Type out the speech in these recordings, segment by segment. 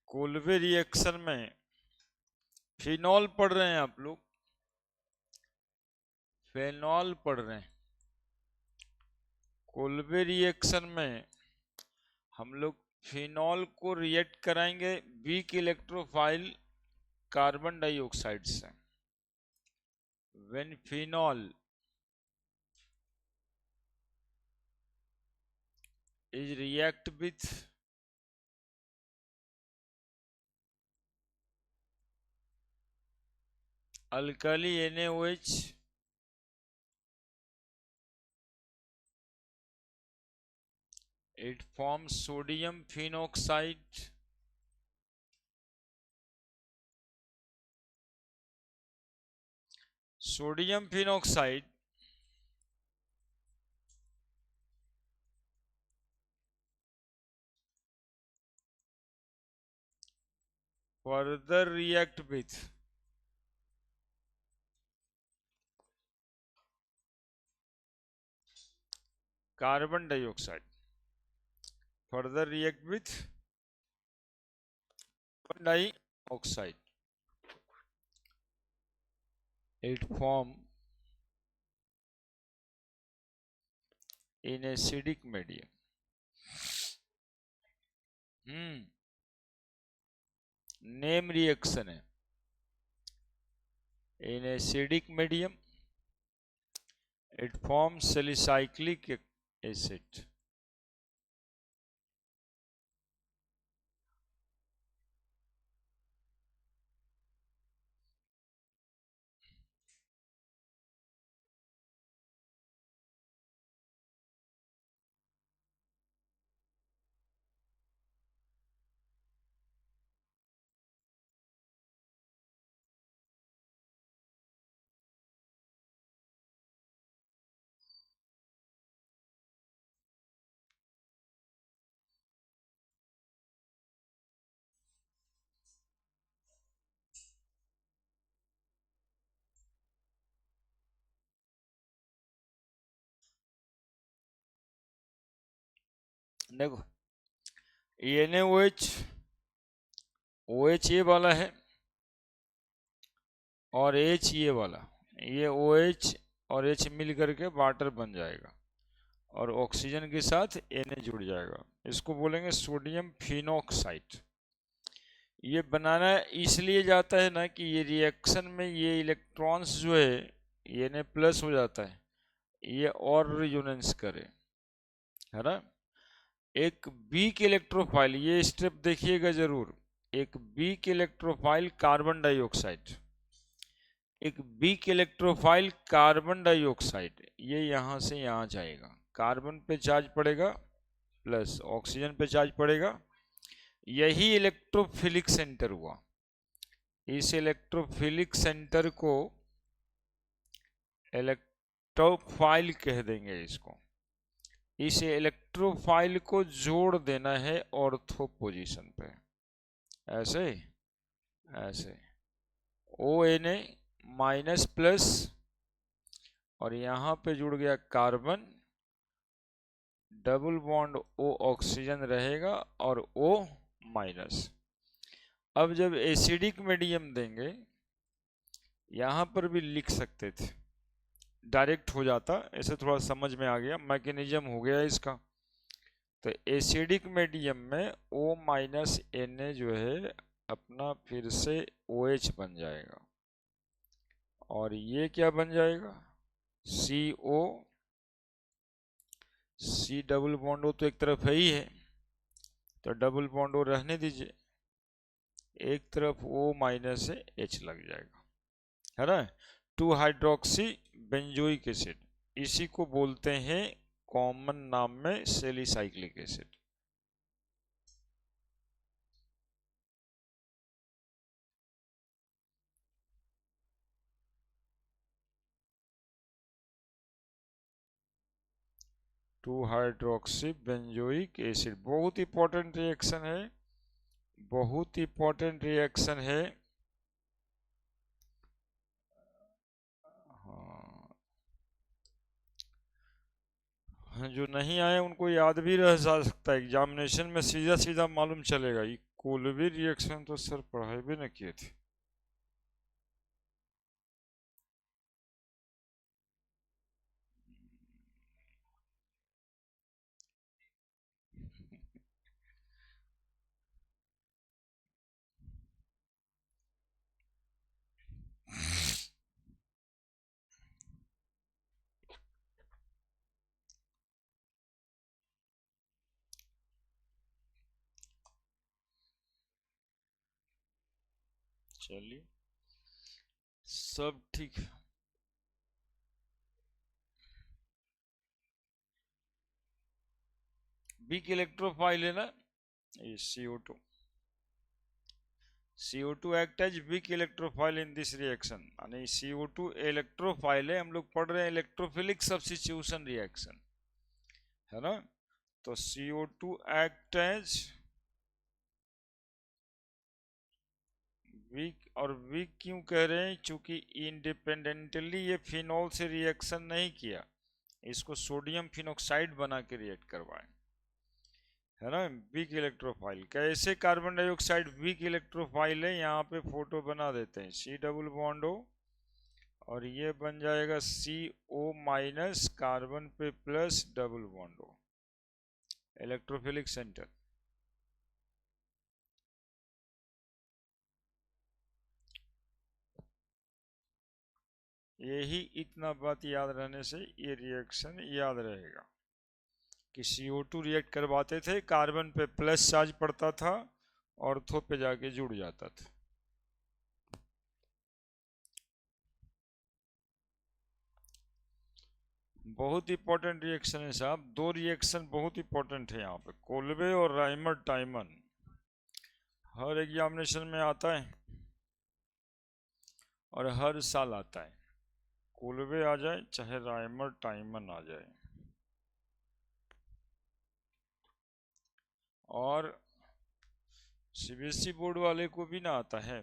कोल्वे reaction में phenol पढ़ रहे हैं आप लोग, फेनॉल पढ़ रहे हैं। कोल्वे रिएक्शन में हम लोग फिनॉल को रिएक्ट कराएंगे वीक इलेक्ट्रोफाइल कार्बन डाइऑक्साइड से। When phenol is react with alkali NaOH, it forms sodium phenoxide, sodium phenoxide further react with carbon dioxide, further react with carbon dioxide, it form in acidic medium. Name reaction है in acidic medium, it forms salicylic acid. देखो NaOH OH ये वाला है और H ये वाला, ये OH और H मिल करके वाटर बन जाएगा और ऑक्सीजन के साथ Na जुड़ जाएगा। इसको बोलेंगे सोडियम फिनॉक्साइड। ये बनाना इसलिए जाता है ना कि ये रिएक्शन में ये इलेक्ट्रॉन्स जो है Na प्लस हो जाता है, ये और रिजोनेंस करे, है ना। एक वीक इलेक्ट्रोफाइल, ये स्टेप देखिएगा जरूर, एक वीक इलेक्ट्रोफाइल कार्बन डाइऑक्साइड, एक वीक इलेक्ट्रोफाइल कार्बन डाइऑक्साइड, ये यहां से यहां जाएगा, कार्बन पे चार्ज पड़ेगा प्लस ऑक्सीजन पे चार्ज पड़ेगा, यही इलेक्ट्रोफिलिक सेंटर हुआ। इस इलेक्ट्रोफिलिक सेंटर को इलेक्ट्रोफाइल कह देंगे इसको। इस इलेक्ट्रोफाइल को जोड़ देना है ऑर्थो पोजीशन पे, ऐसे ऐसे ONA माइनस प्लस और यहां पे जुड़ गया carbon, double bond O oxygen रहेगा और O माइनस। अब जब एसिडिक मीडियम देंगे, यहां पर भी लिख सकते थे, डायरेक्ट हो जाता, ऐसे थोड़ा समझ में आ गया, मैकेनिज्म हो गया इसका। तो एसिडिक मीडियम में O माइनस Na जो है अपना फिर से OH बन जाएगा और ये क्या बन जाएगा, CO, C double bond O तो एक तरफ है ही है, तो डबल बॉन्ड O रहने दीजिए, एक तरफ O माइनस से H लग जाएगा, है ना। 2 हाइड्रोक्सी बेंजोइक एसिड, इसी को बोलते हैं कॉमन नाम में salicylic acid. Two hydroxy benzoic acid बहुत इंपॉर्टेंट रिएक्शन है, बहुत इंपॉर्टेंट रिएक्शन है। हाँ, जो नहीं आए उनको याद भी रह जा सकता है, एग्जामिनेशन में सीधा सीधा मालूम चलेगा, कोलबे रिएक्शन तो सर पढ़ाई भी न किए थे। चलिए, सब ठीक है। वीक इलेक्ट्रोफाइल है ना ये CO2। CO2 act as weak electrophile in this reaction, यानी CO2 इलेक्ट्रोफाइल है। हम लोग पढ़ रहे हैं इलेक्ट्रोफिलिक सब्स्टिट्यूशन रिएक्शन, है ना। तो CO2 act as वीक, और वीक क्यों कह रहे हैं? क्योंकि इंडिपेंडेंटली ये फिनॉल से रिएक्शन नहीं किया, इसको सोडियम फिनोक्साइड बना के रिएक्ट करवाए, है ना। वीक इलेक्ट्रोफाइल कैसे? कार्बन डाइऑक्साइड वीक इलेक्ट्रोफाइल है। यहाँ पे फोटो बना देते हैं, C डबल बॉन्ड O, और ये बन जाएगा CO माइनस, कार्बन पे plus, double bond O, electrophilic centre. यही इतना बात याद रहने से ये रिएक्शन याद रहेगा कि CO2 रिएक्ट करवाते थे, कार्बन पे प्लस चार्ज पड़ता था, ऑर्थो पे जाके जुड़ जाता था। बहुत इंपॉर्टेंट रिएक्शन है साहब, दो रिएक्शन बहुत इंपॉर्टेंट है यहाँ पे, कोल्बे और राइमर टाइमन। हर एग्जामिनेशन में आता है और हर साल आता है। कोल्बे आ जाए चाहे राइमर टाइमन आ जाए, और CBSE बोर्ड वाले को भी ना आता है,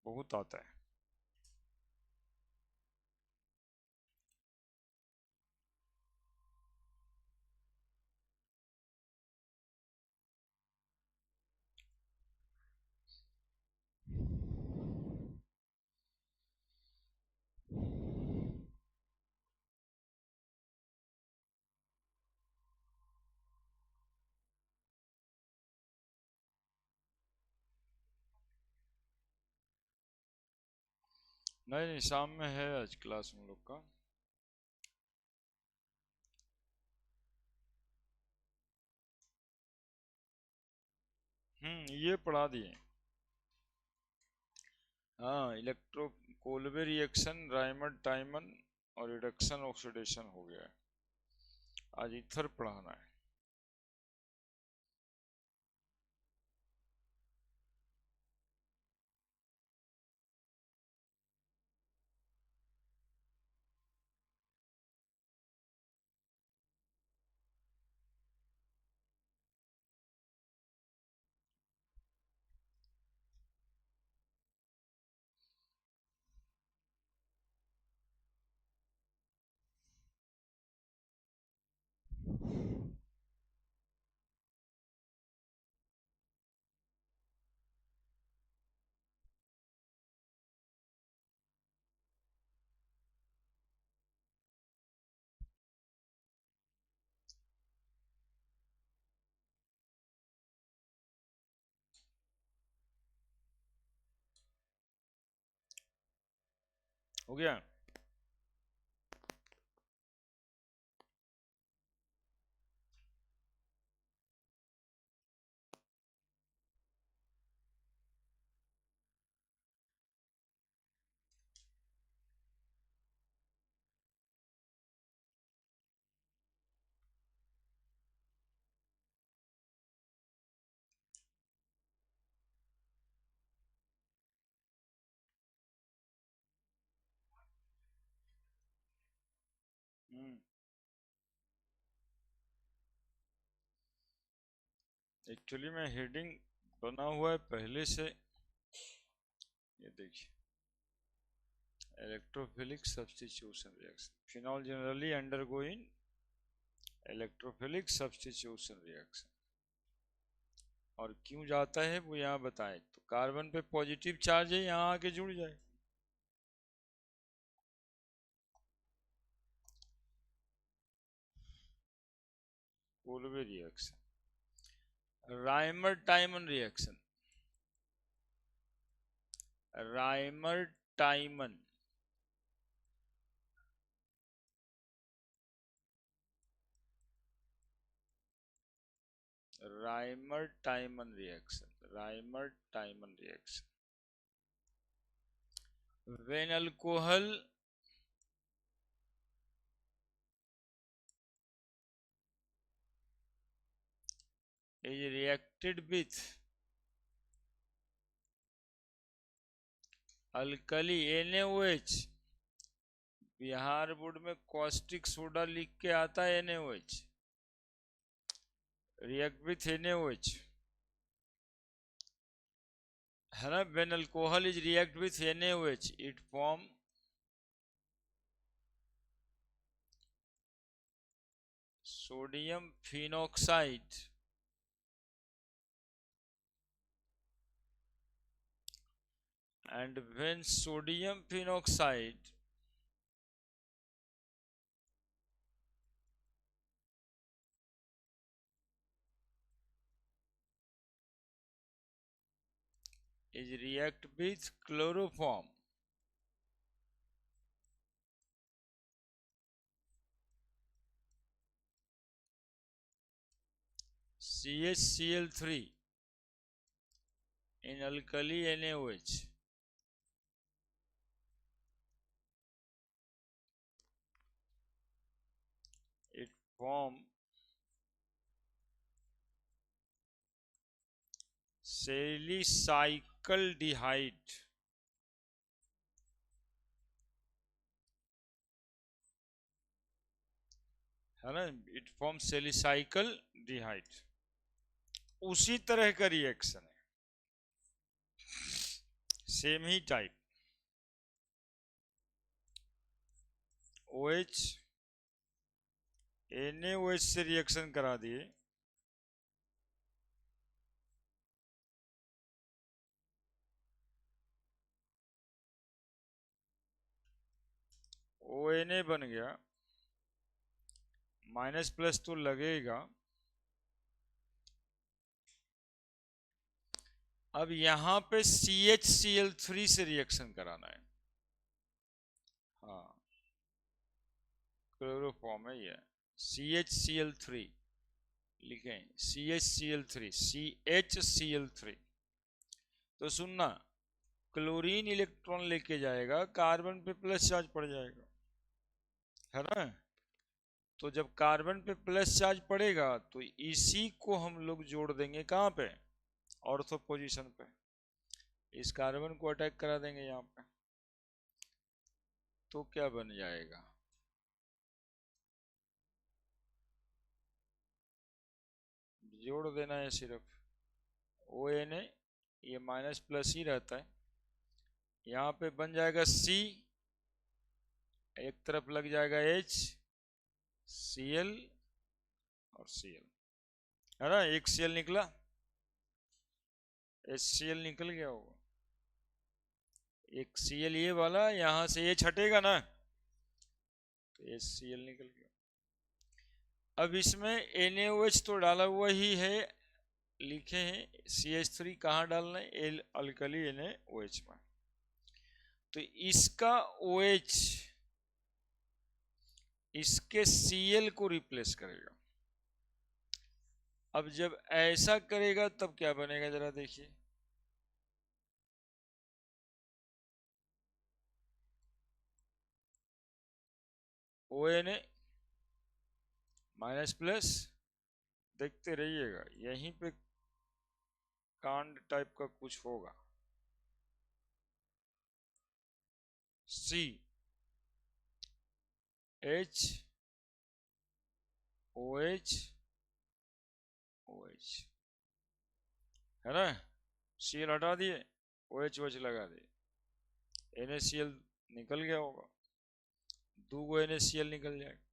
बहुत आता है। नहीं नहीं, शाम में है आज क्लास हम लोग का। ये पढ़ा दिए। हाँ, इलेक्ट्रो कोल्बे रिएक्शन, राइमर टाइमन और रिडक्शन ऑक्सीडेशन हो गया है। आज इथर पढ़ाना है। हो गया। एक्चुअली में हेडिंग बना हुआ है पहले से, ये देखिए, electrophilic substitution reaction, phenol generally undergoing electrophilic substitution reaction. और क्यों जाता है वो यहाँ बताए। तो कार्बन पे पॉजिटिव चार्ज है, यहाँ आके जुड़ जाए। Kolbe reaction, Reimer Tiemann reaction, Reimer Tiemann, Reimer Tiemann reaction, Reimer Tiemann reaction. When alcohol is reacted with alkali NaOH, Bihar board में कॉस्टिक सोडा लिख के आता है NaOH, रिएक्ट विथ NaOH है ना। When alcohol is react with NaOH it form sodium phenoxide and when sodium phenoxide is react with chloroform, CHCl3 in alkali NaOH, it form salicylaldehyde, है ना। It form salicylaldehyde. उसी तरह का reaction है, same ही type. OH NaOH से reaction करा दिए, ONA बन गया, माइनस प्लस तो लगेगा। अब यहां पे CHCl3 से रिएक्शन कराना है, हाँ क्लोरोफॉर्म है ये, CHCl3 लिखें, CHCl3 तो सुनना, क्लोरीन इलेक्ट्रॉन लेके जाएगा, कार्बन पे प्लस चार्ज पड़ जाएगा, है ना। तो जब कार्बन पे प्लस चार्ज पड़ेगा तो इसी को हम लोग जोड़ देंगे कहाँ पे, ऑर्थो पोजीशन पे, इस कार्बन को अटैक करा देंगे यहाँ पे, तो क्या बन जाएगा, जोड़ देना है सिर्फ। ONA ये माइनस प्लस ही रहता है, यहाँ पे बन जाएगा C, एक तरफ लग जाएगा H, Cl और Cl, है ना। एक Cl निकला, HCl निकल गया होगा, एक Cl ये वाला, यहां से H हटेगा ना, तो HCl निकल गया। अब इसमें NaOH तो डाला हुआ ही है, लिखे हैं CH3 कहाँ डालना है, अल्कली NaOH में, तो इसका OH इसके Cl को रिप्लेस करेगा। अब जब ऐसा करेगा तब क्या बनेगा जरा देखिए, ONA माइनस प्लस, देखते रहिएगा यहीं पे कांड टाइप का कुछ होगा, C H OH OH, है ना। Cl हटा दिए, OH लगा दिए, NaCl निकल गया होगा, दो गो NaCl निकल जाएगा।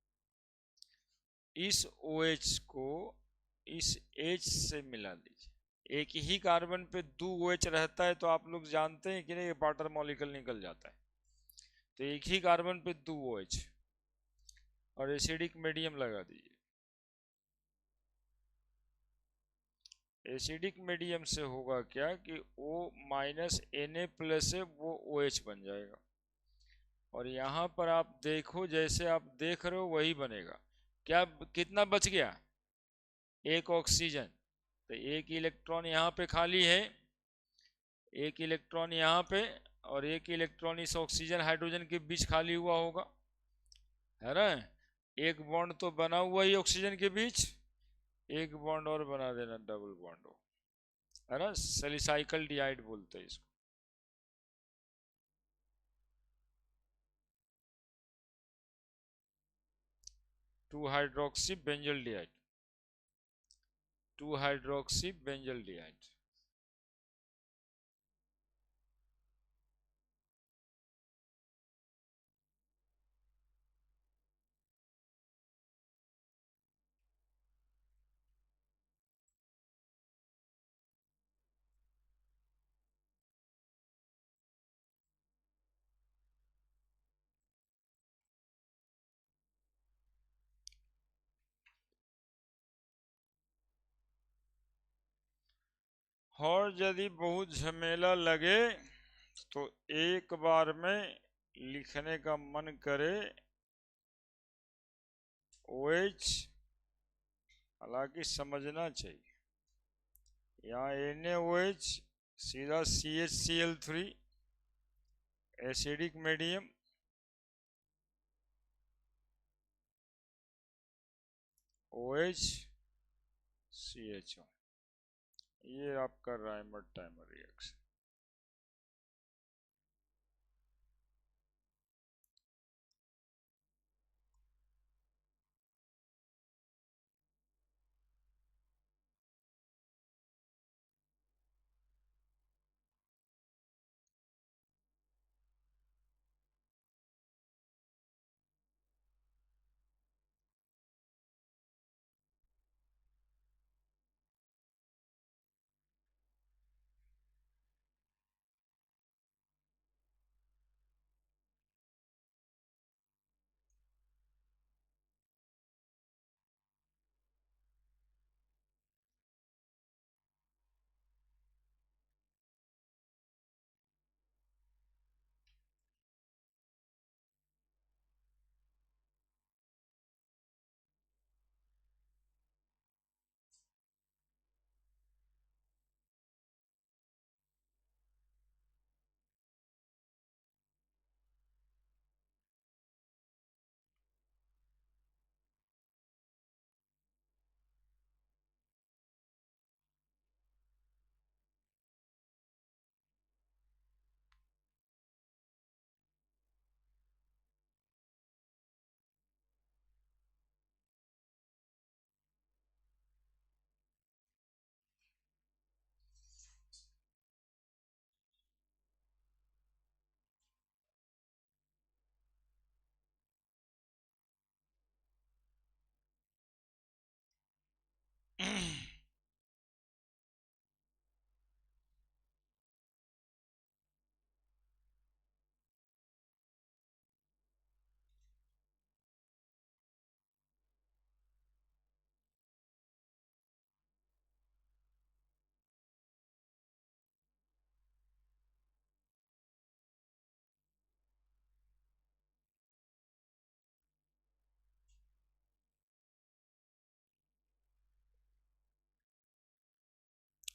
इस OH को इस H से मिला दीजिए, एक ही कार्बन पे दो OH रहता है तो आप लोग जानते हैं कि नहीं, वाटर मॉलिक्यूल निकल जाता है। तो एक ही कार्बन पे दो OH और एसिडिक मीडियम लगा दीजिए। एसिडिक मीडियम से होगा क्या कि O-Na+ है वो OH बन जाएगा। और यहाँ पर आप देखो, जैसे आप देख रहे हो वही बनेगा। क्या कितना बच गया? एक ऑक्सीजन। तो एक इलेक्ट्रॉन यहाँ पे खाली है, एक इलेक्ट्रॉन यहाँ पे, और एक इलेक्ट्रॉन इस ऑक्सीजन हाइड्रोजन के बीच खाली हुआ होगा, है ना। एक बॉन्ड तो बना हुआ ही ऑक्सीजन के बीच, एक बॉन्ड और बना देना, डबल बॉन्ड हो, है ना। सेलिसाइकल डिहाइड बोलते हैं इसको। Two hydroxy benzaldehyde, two hydroxy benzaldehyde. और यदि बहुत झमेला लगे तो एक बार में लिखने का मन करे OH, हालांकि समझना चाहिए, यहाँ NaOH सीधा CHCl3, acidic medium, OH CHO, ये आपका राइमर टाइमर रिएक्शन।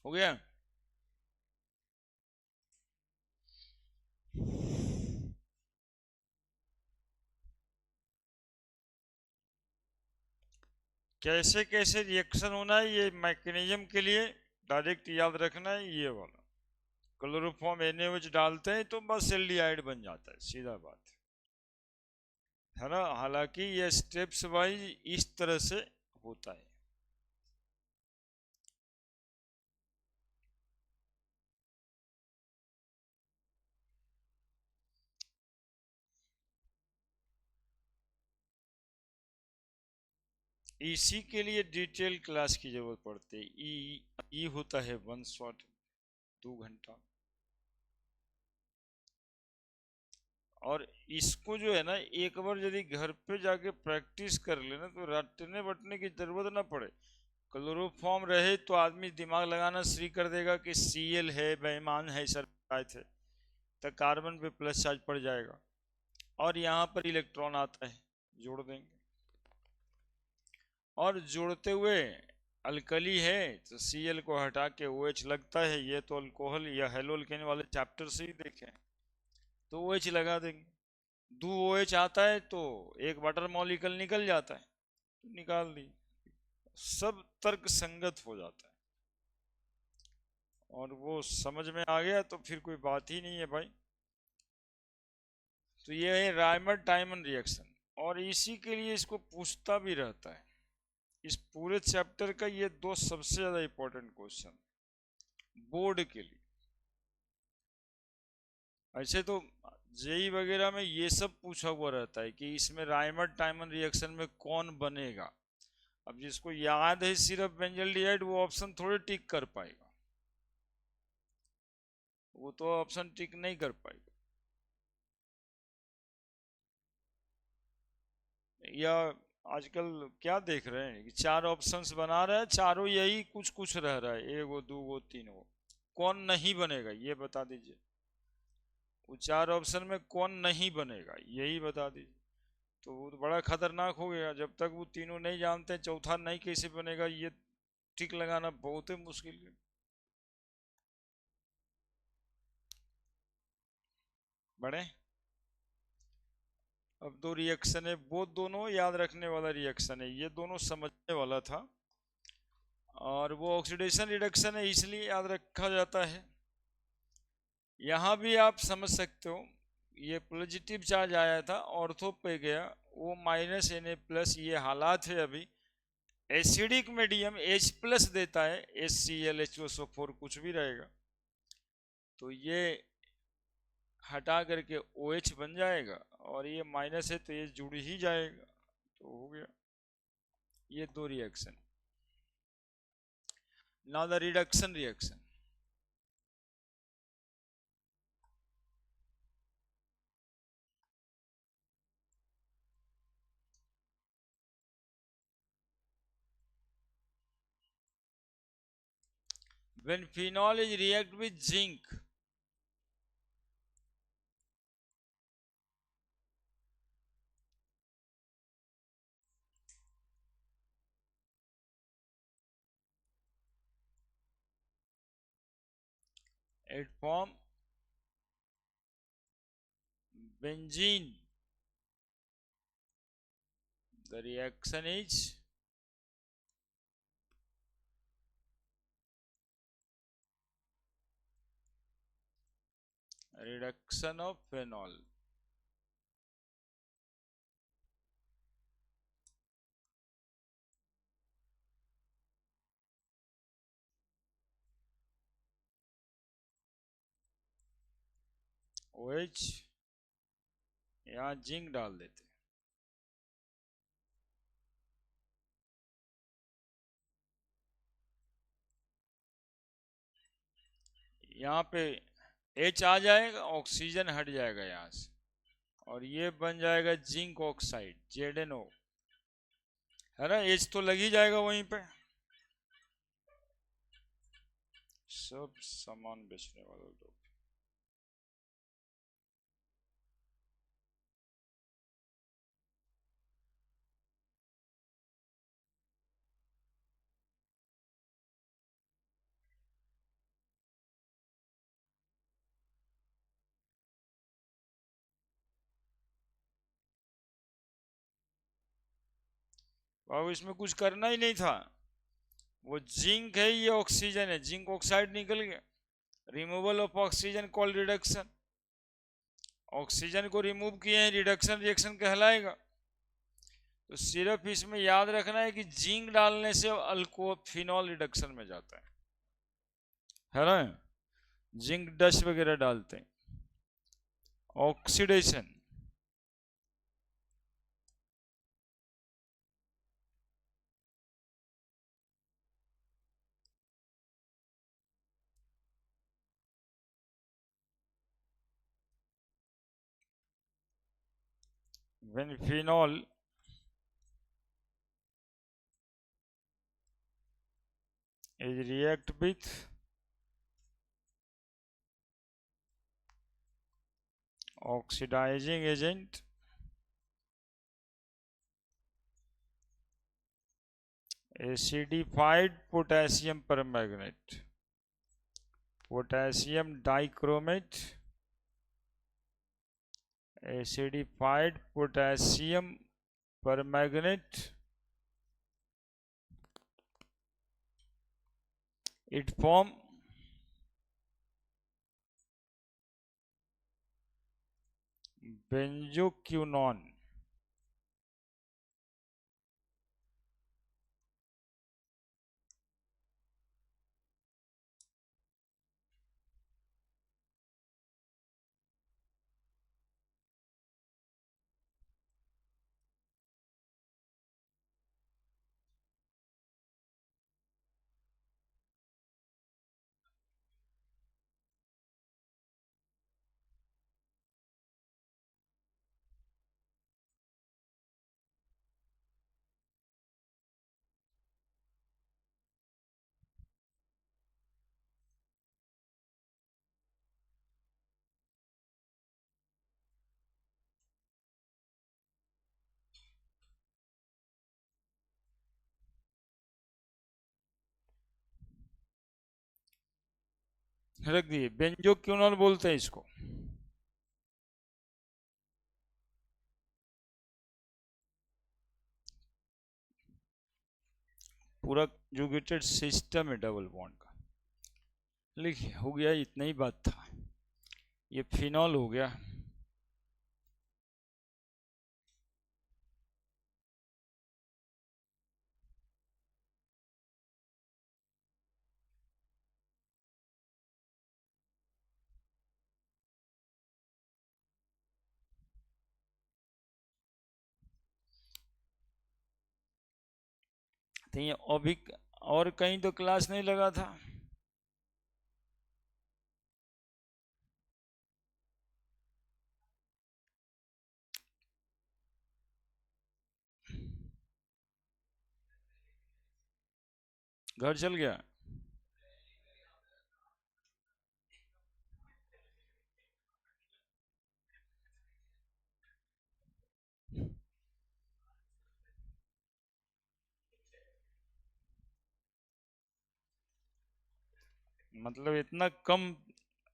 हो गया। कैसे कैसे रिएक्शन होना है ये मैकेनिज्म के लिए डायरेक्ट याद रखना है, ये वाला क्लोरोफॉर्म NaOH डालते हैं तो बस एल्डिहाइड बन जाता है, सीधा बात है ना। हालांकि ये स्टेप्स वाइज इस तरह से होता है। इसी के लिए डिटेल क्लास की जरूरत पड़ती है। ई होता है 1 शॉट 2 घंटा। और इसको जो है ना, एक बार यदि घर पे जाके प्रैक्टिस कर लेना तो रटने बटने की जरूरत ना पड़े। क्लोरोफॉर्म रहे तो आदमी दिमाग लगाना शुरू कर देगा कि Cl है, बेईमान है, सर आए थे तो कार्बन पे प्लस चार्ज पड़ जाएगा और यहाँ पर इलेक्ट्रॉन आता है, जोड़ देंगे। और जोड़ते हुए अल्कली है तो Cl को हटा के OH लगता है। ये तो अल्कोहल या हेलोल्केन वाले चैप्टर से ही देखें, तो OH लगा देंगे। 2 OH आता है तो एक वाटर मॉलिक्यूल निकल जाता है, तो निकाल दी। सब तर्क संगत हो जाता है और वो समझ में आ गया तो फिर कोई बात ही नहीं है भाई। तो ये है रायमंड टाइमन रिएक्शन, और इसी के लिए इसको पूछता भी रहता है। इस पूरे चैप्टर का ये 2 सबसे ज्यादा इंपॉर्टेंट क्वेश्चन बोर्ड के लिए। ऐसे तो जेई वगैरह में ये सब पूछा हुआ रहता है कि इसमें रायमंड टाइमन रिएक्शन में कौन बनेगा। अब जिसको याद है सिर्फ बेंजल्डिहाइड, वो ऑप्शन थोड़े टिक कर पाएगा, वो तो ऑप्शन टिक नहीं कर पाएगा। या आजकल क्या देख रहे हैं कि 4 ऑप्शंस बना रहा है, चारों यही कुछ कुछ रह रहा है, 1 2 3 कौन नहीं बनेगा ये बता दीजिए। वो 4 ऑप्शन में कौन नहीं बनेगा यही बता दीजिए। तो वो तो बड़ा खतरनाक हो गया, जब तक वो तीनों नहीं जानते चौथा नहीं कैसे बनेगा ये टिक लगाना बहुत ही मुश्किल है। बड़े अब 2 रिएक्शन है, वो दोनों याद रखने वाला रिएक्शन है, ये दोनों समझने वाला था। और वो ऑक्सीडेशन रिडक्शन है इसलिए याद रखा जाता है। यहाँ भी आप समझ सकते हो, ये पॉजिटिव चार्ज आया था, ऑर्थो पे गया, वो -Na+, ये हालात है अभी। एसिडिक मीडियम H+ देता है, HCl कुछ भी रहेगा, तो ये हटा करके OH बन जाएगा, और ये माइनस है तो ये जुड़ ही जाएगा, तो हो गया ये 2 reaction. Now the reduction reaction. When phenol is react with zinc, it form benzene. The reaction is reduction of phenol. OH यहाँ जिंक डाल देते, यहाँ पे H आ जाएगा, ऑक्सीजन हट जाएगा यहाँ से, और ये बन जाएगा जिंक ऑक्साइड ZnO, है ना। H तो लग ही जाएगा वहीं पे। सब सामान बेचने वाले लोग। बाबू इसमें कुछ करना ही नहीं था, वो जिंक है, ये ऑक्सीजन है, जिंक ऑक्साइड निकल गया। Removal of oxygen called reduction, oxygen को रिमूव किए हैं, रिडक्शन रिएक्शन कहलाएगा। तो सिर्फ इसमें याद रखना है कि जिंक डालने से अल्को फिनॉल रिडक्शन में जाता है ना। जिंक डस्ट वगैरह डालते हैं, oxidation. when phenol is react with oxidizing agent acidified potassium permanganate, potassium dichromate, acidified potassium permanganate, it form benzoquinone. रख दिए, बेंजोक्विनोन बोलते हैं इसको। पूरा कंजुगेटेड सिस्टम है डबल बॉन्ड का। लिखिए, हो गया, इतना ही बात था। ये फिनॉल हो गया। तो ये अभी और कहीं तो क्लास नहीं लगा था। घर चल गया। मतलब इतना कम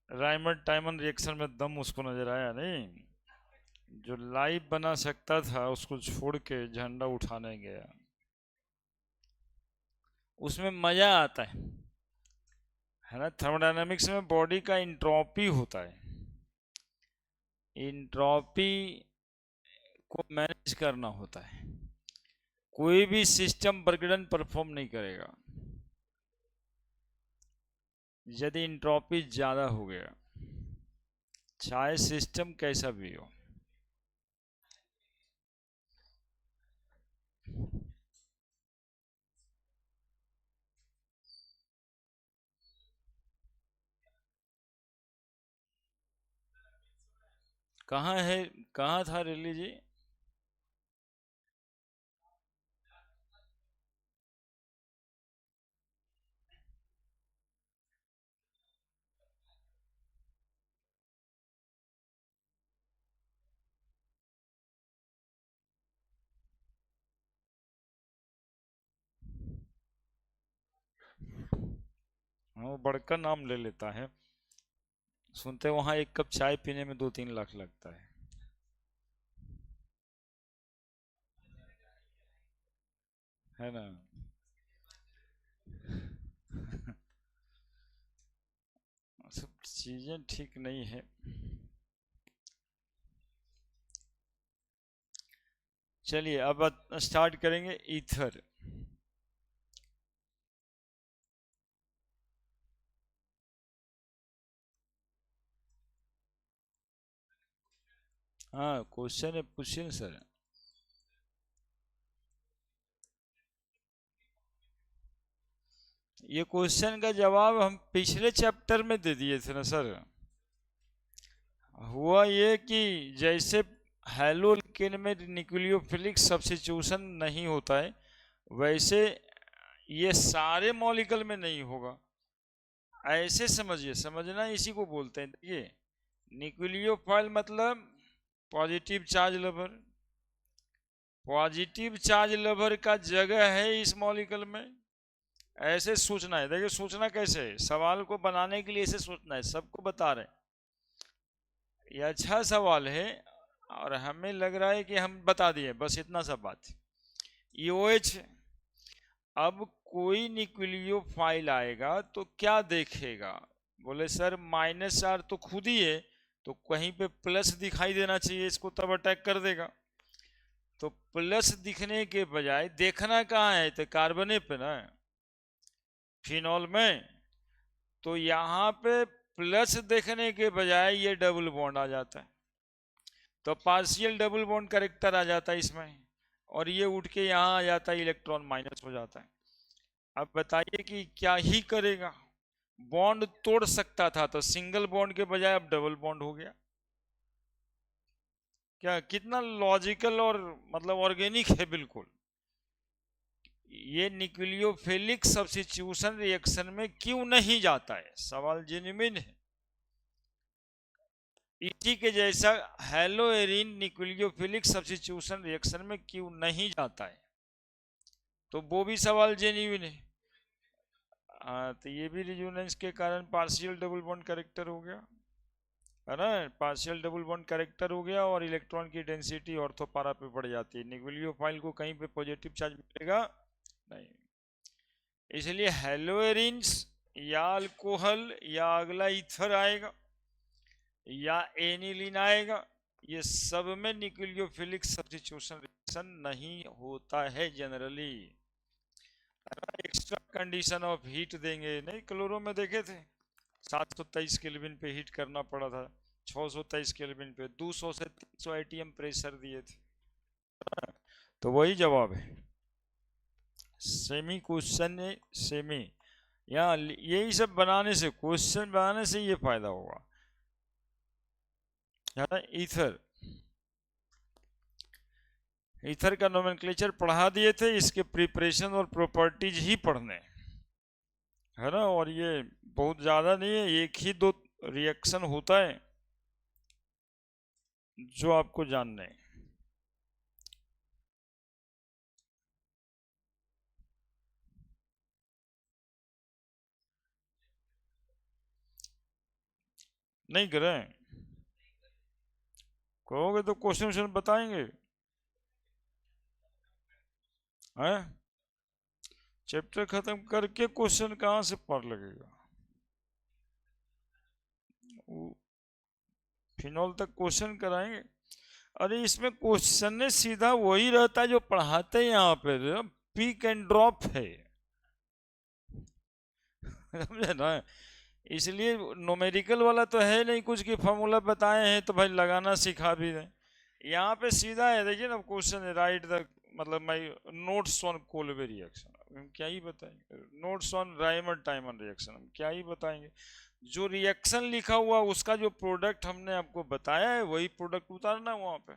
रायमंड टाइमन रिएक्शन में दम उसको नजर आया नहीं। जो लाइव बना सकता था उसको छोड़ के झंडा उठाने गया। उसमें मजा आता है ना। थर्मोडायनामिक्स में बॉडी का इंट्रोपी होता है। इंट्रोपी को मैनेज करना होता है। कोई भी सिस्टम प्रकटन परफॉर्म नहीं करेगा यदि इंट्रोपी ज्यादा हो गया, चाहे सिस्टम कैसा भी हो। कहाँ है, कहाँ था रेली जी? हाँ, वो बड़का नाम ले लेता है। सुनते वहां एक कप चाय पीने में 2-3 लाख लगता है ना। सब चीजें ठीक नहीं है। चलिए अब स्टार्ट करेंगे ईथर। हाँ, क्वेश्चन है, पूछिए सर। ये क्वेश्चन का जवाब हम पिछले चैप्टर में दे दिए थे ना सर। हुआ ये कि जैसे हैलोल्केन में न्यूक्लियोफिलिक सब्स्टिट्यूशन नहीं होता है, वैसे ये सारे मॉलिक्यूल में नहीं होगा। ऐसे समझिए, समझना इसी को बोलते हैं। देखिए, न्यूक्लियोफाइल मतलब positive charge lover. Positive charge lover का जगह है इस मॉलिक्यूल में। ऐसे सोचना है। देखिए सोचना कैसे है, सवाल को बनाने के लिए ऐसे सोचना है, सबको बता रहे हैं। ये अच्छा सवाल है और हमें लग रहा है कि हम बता दिए, बस इतना सा बात। ये OH, अब कोई न्यूक्लियोफाइल आएगा तो क्या देखेगा? बोले सर -R तो खुद ही है, तो कहीं पे प्लस दिखाई देना चाहिए इसको, तब अटैक कर देगा। तो प्लस दिखने के बजाय देखना कहाँ है, तो कार्बने पे ना, फिनॉल में। तो यहाँ पे प्लस देखने के बजाय ये डबल बॉन्ड आ जाता है, तो पार्शियल डबल बॉन्ड करेक्टर आ जाता है इसमें, और ये उठ के यहाँ आ जाता है, इलेक्ट्रॉन माइनस हो जाता है। अब बताइए कि क्या ही करेगा? बॉन्ड तोड़ सकता था तो सिंगल बॉन्ड के बजाय अब डबल बॉन्ड हो गया। क्या कितना लॉजिकल और मतलब ऑर्गेनिक है बिल्कुल। ये न्यूक्लियोफिलिक सब्स्टिट्यूशन रिएक्शन में क्यों नहीं जाता है? सवाल जेन्युइन है। इसी के जैसा hello Erin nucleophilic substitution reaction में क्यों नहीं जाता है, तो वो भी सवाल जेन्युइन है। तो ये भी रिजोनेंस के कारण पार्शियल डबल बॉन्ड करेक्टर हो गया, है ना। पार्शियल डबल बॉन्ड करेक्टर हो गया और इलेक्ट्रॉन की डेंसिटी ऑर्थो पारा पे बढ़ जाती है। न्यूक्लियोफाइल को कहीं पे पॉजिटिव चार्ज मिलेगा नहीं, इसलिए हेलोएरिन्स या अल्कोहल या अगला ईथर आएगा या एनिलीन आएगा, ये सब में न्यूक्लियोफिलिक सब्स्टिट्यूशन रिएक्शन नहीं होता है generally. Extra condition of heat देंगे, नहीं क्लोरो में देखे थे 723 केल्विन पे हीट करना पड़ा था, 623 केल्विन पे 200 से 300 ATM प्रेशर दिए थे। तो वही जवाब है। सेमी क्वेश्चन है, सेमी, यहाँ यही सब बनाने से, क्वेश्चन बनाने से ये फायदा होगा, है ना। ईथर, ईथर का नोमेनक्लेचर पढ़ा दिए थे, इसके प्रिपरेशन और प्रॉपर्टीज ही पढ़ने, है ना। और ये बहुत ज़्यादा नहीं है, एक ही दो रिएक्शन होता है जो आपको जानना है। नहीं करें, कहोगे तो क्वेश्चन बताएंगे, हैं। चैप्टर खत्म करके क्वेश्चन कहाँ से पढ़ लगेगा? फिनॉल तक क्वेश्चन कराएंगे? अरे इसमें क्वेश्चन सीधा वही रहता है जो पढ़ाते हैं यहाँ पे, पिक एंड ड्रॉप है, समझे ना। इसलिए नोमेरिकल वाला तो है नहीं कुछ कि फॉर्मूला बताए हैं तो भाई लगाना सिखा भी दें। यहाँ पे सीधा है, देखिए ना क्वेश्चन है, राइट द, मतलब my notes on Colway reaction, हम क्या ही बताएंगे। Notes on Rymer timer reaction, हम क्या ही बताएंगे। जो रिएक्शन लिखा हुआ उसका जो प्रोडक्ट हमने आपको बताया है वही प्रोडक्ट उतारना वहां पे,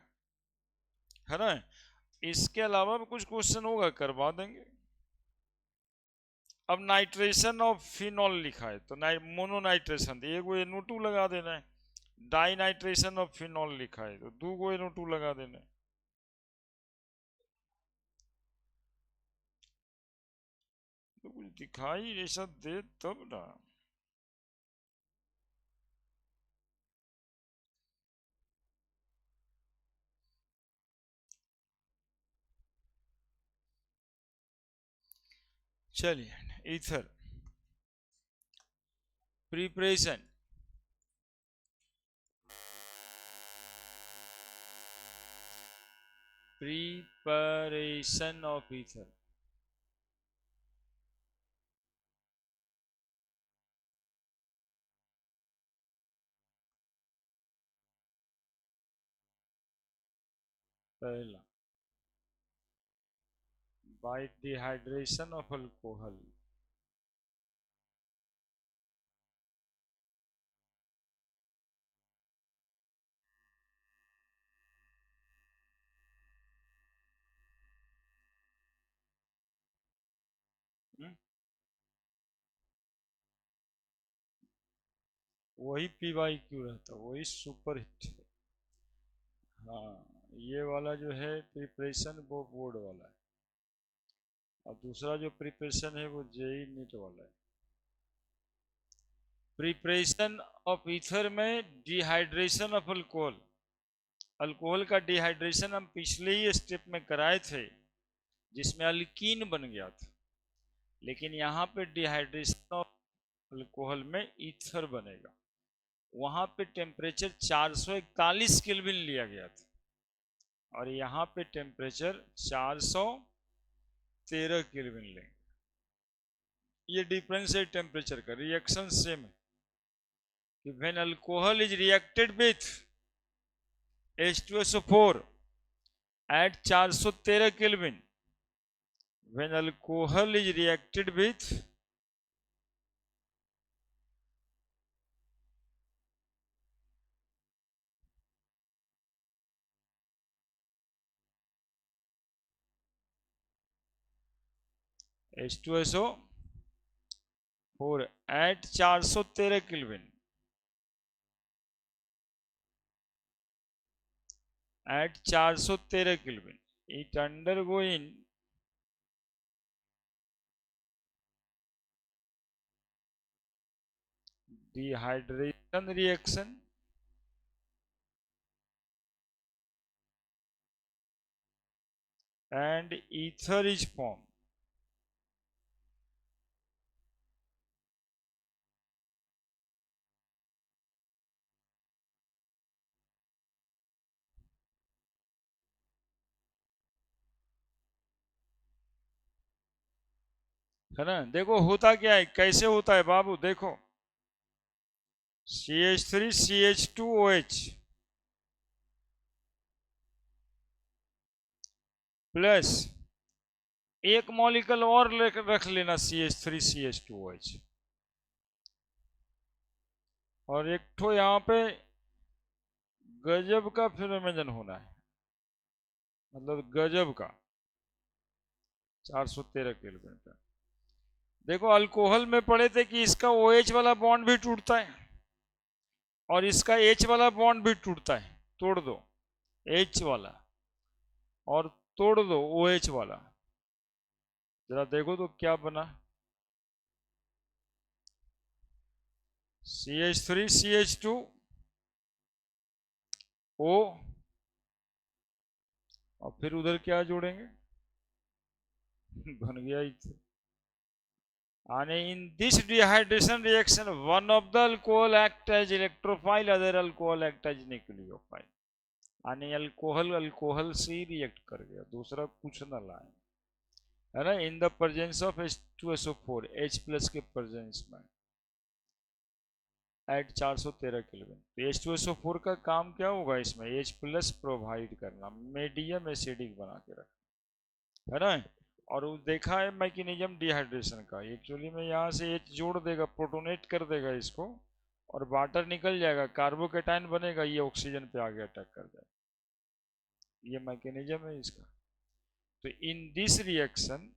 है ना। इसके अलावा भी कुछ क्वेश्चन होगा करवा देंगे। अब नाइट्रेशन ऑफ फिनॉल लिखा है तो मोनो नाइट्रेशन, एक वो NO2 लगा देना है। डाई नाइट्रेशन ऑफ फिनॉल लिखा है तो 2 गो NO2 लगा देना है। तो कुछ दिखाई ऐसा दे तब ना। चलिए, ether preparation, preparation of ether. पहला, बाय डिहाइड्रेशन ऑफ अल्कोहल। वही पी बाई क्यू रहता, वही सुपर हिट है। हाँ, ये वाला जो है प्रिपरेशन वो बोर्ड वाला है, और दूसरा जो प्रिपरेशन है वो जेई नीट वाला है। प्रिपरेशन ऑफ ईथर में डिहाइड्रेशन ऑफ अल्कोहल, अल्कोहल का डिहाइड्रेशन हम पिछले ही स्टेप में कराए थे, जिसमें अल्कीन बन गया था, लेकिन यहाँ पे डिहाइड्रेशन ऑफ अल्कोहल में ईथर बनेगा। वहां पे टेम्परेचर 441 केल्विन लिया गया था, और यहाँ पे टेम्परेचर 413 केल्विन लेंगे। ये डिफरेंस है टेम्परेचर का, रिएक्शन सेम है कि when alcohol is reacted with H2SO4 at 413 Kelvin, when alcohol is reacted with H2SO4 at 413 Kelvin, at 413 Kelvin, it undergoing dehydration reaction and ether is formed. है ना? देखो होता क्या है, कैसे होता है बाबू, देखो CH3CH2OH प्लस एक मॉलिक्यूल और रख लेना CH3CH2OH, और एक ठो यहाँ पे गजब का फिनोमेनन होना है, मतलब गजब का 413 केल्विन का। देखो अल्कोहल में पढ़े थे कि इसका OH वाला बॉन्ड भी टूटता है और इसका H वाला बॉन्ड भी टूटता है, तोड़ दो H वाला और तोड़ दो OH वाला, जरा देखो तो क्या बना, CH3CH2O, और फिर उधर क्या जोड़ेंगे बन गया ether. And in this dehydration reaction, one of the alcohol act as electrophile, other alcohol act as nucleophile. यानी अल्कोहल अल्कोहल से ही रिएक्ट कर गया, दूसरा कुछ ना लाए, है ना। In the presence of H2SO4, H plus के प्रेजेंस में एट 413 केल्विन। तो H2SO4 का काम क्या होगा इसमें, H प्लस प्रोवाइड करना, मीडियम एसिडिक बना के रखना, है ना। और देखा है मैकेनिज्म डिहाइड्रेशन का, एक्चुअली में यहाँ से H जोड़ देगा, प्रोटोनेट कर देगा इसको, और वाटर निकल जाएगा, कार्बोकेटाइन बनेगा, ये ऑक्सीजन पे आगे अटैक कर जाएगा, ये मैकेनिज्म है इसका। तो in this reaction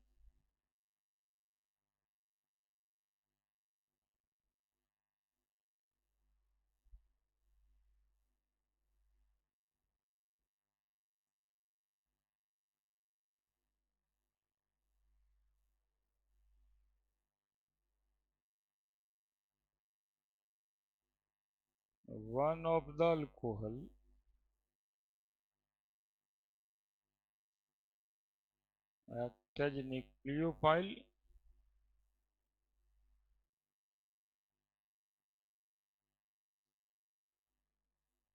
one of the alcohol act as nucleophile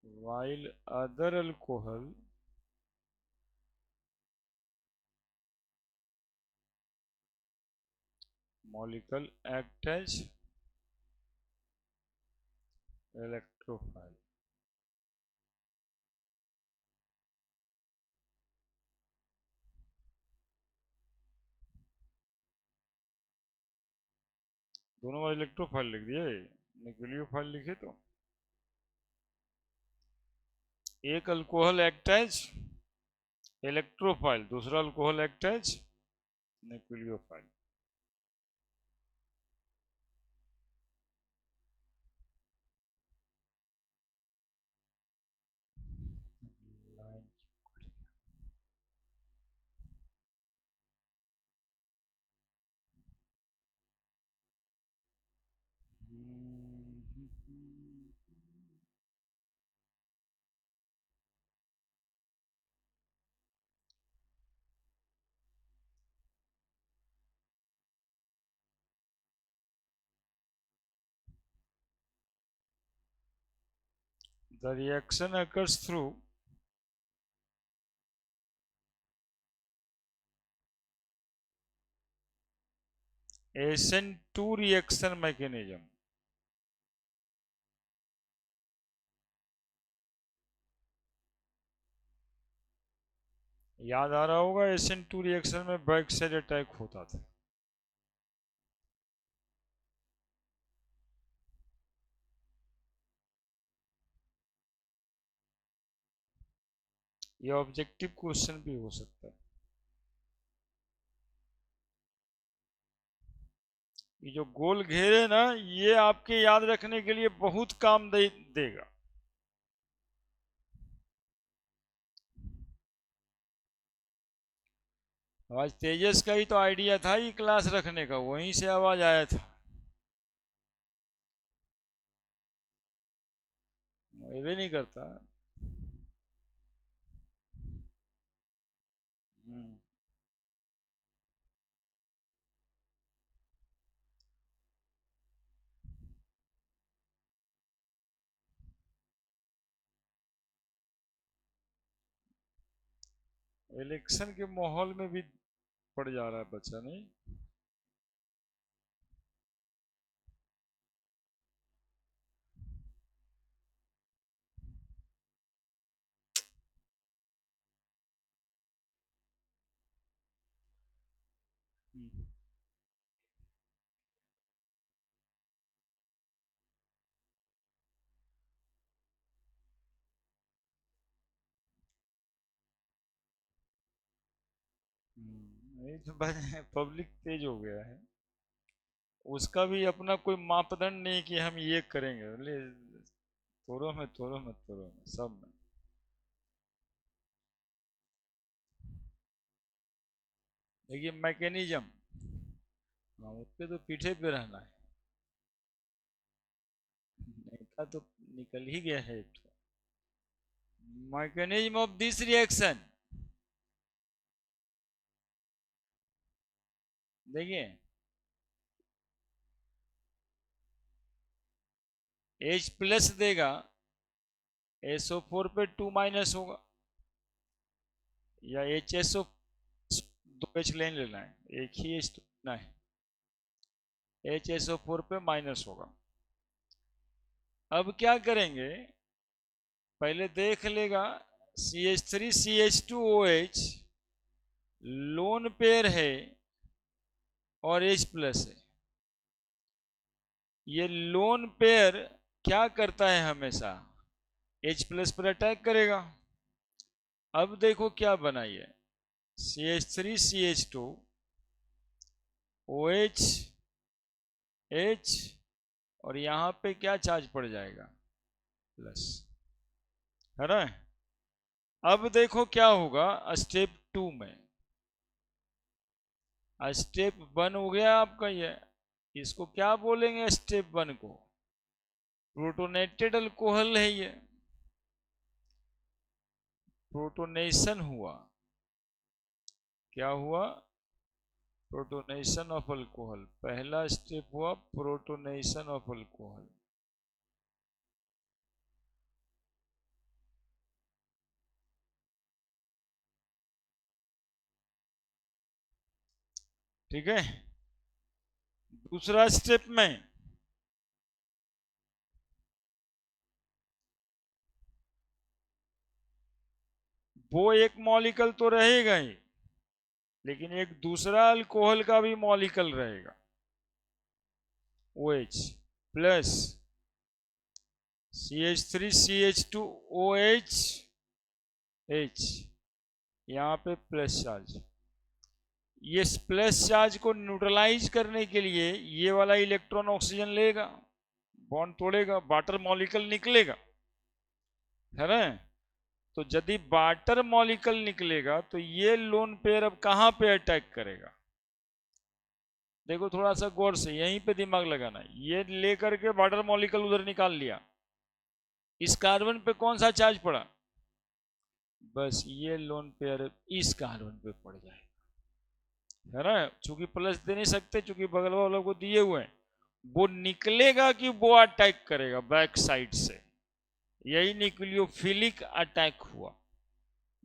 while other alcohol molecule act as electrophile। दोनों बार इलेक्ट्रोफाइल लिख दिए, न्यूक्लियोफाइल लिखे तो एक अल्कोहल एक्ट एज इलेक्ट्रोफाइल, दूसरा alcohol act as nucleophile. The reaction occurs through SN2 reaction mechanism. याद आ रहा होगा, SN2 रिएक्शन में बैक साइड अटैक होता था। ये ऑब्जेक्टिव क्वेश्चन भी हो सकता है। ये जो गोल घेरे ना, ये आपके याद रखने के लिए बहुत काम देगा। आज तेजस का ही तो आइडिया था ये क्लास रखने का, वहीं से आवाज आया था। ये नहीं करता। इलेक्शन के माहौल में भी पड़ जा रहा है बच्चा, नहीं? नहीं तो पब्लिक तेज हो गया है। उसका भी अपना कोई मापदंड नहीं कि हम ये करेंगे, बोले तोड़ो में तोड़ो में तोड़ो में सब में। देखिए मैकेनिज्म, हाँ उसके तो पीछे पे रहना है, नहीं था तो निकल ही गया है। मैकेनिज्म ऑफ दिस रिएक्शन, देखिए H+ देगा, SO4 पे 2- होगा, या HSO 2H लेना है, एक ही H तो लेना है, HSO4 पे माइनस होगा। अब क्या करेंगे, पहले देख लेगा CH3CH2OH लोन पेयर है और H+ है। ये लोन पेयर क्या करता है, हमेशा H+ पर अटैक करेगा। अब देखो क्या बनाइए, CH3CH2OH H, और यहां पे क्या चार्ज पड़ जाएगा, प्लस, है ना? अब देखो क्या होगा स्टेप 2 में। स्टेप 1 हो गया आपका ये, इसको क्या बोलेंगे स्टेप 1 को, प्रोटोनेटेड अल्कोहल है ये, प्रोटोनेशन हुआ। क्या हुआ, प्रोटोनेशन ऑफ अल्कोहल, पहला स्टेप हुआ प्रोटोनेशन ऑफ अल्कोहल। ठीक है, दूसरा स्टेप में वो एक मॉलिक्यूल तो रहेगा ही, लेकिन एक दूसरा अल्कोहल का भी मॉलिक्यूल रहेगा, OH प्लस CH3CH2OH H, यहाँ पे प्लस चार्ज। ये प्लस चार्ज को न्यूट्रलाइज करने के लिए ये वाला इलेक्ट्रॉन ऑक्सीजन लेगा, बॉन्ड तोड़ेगा, वाटर मॉलिक्यूल निकलेगा, है ना? तो यदि वाटर मॉलिक्यूल निकलेगा तो ये लोन पेयर अब कहां पे अटैक करेगा, देखो थोड़ा सा गौर से, यहीं पे दिमाग लगाना। ये लेकर के वाटर मॉलिक्यूल उधर निकाल लिया, इस कार्बन पे कौन सा चार्ज पड़ा, बस ये लोन पेयर इस कार्बन पे पड़ जाएगा, है ना? चूंकि प्लस दे नहीं सकते, चूंकि बगल वालों को दिए हुए हैं, वो निकलेगा कि वो अटैक करेगा बैक साइड से, यही न्यूक्लियोफिलिक अटैक हुआ,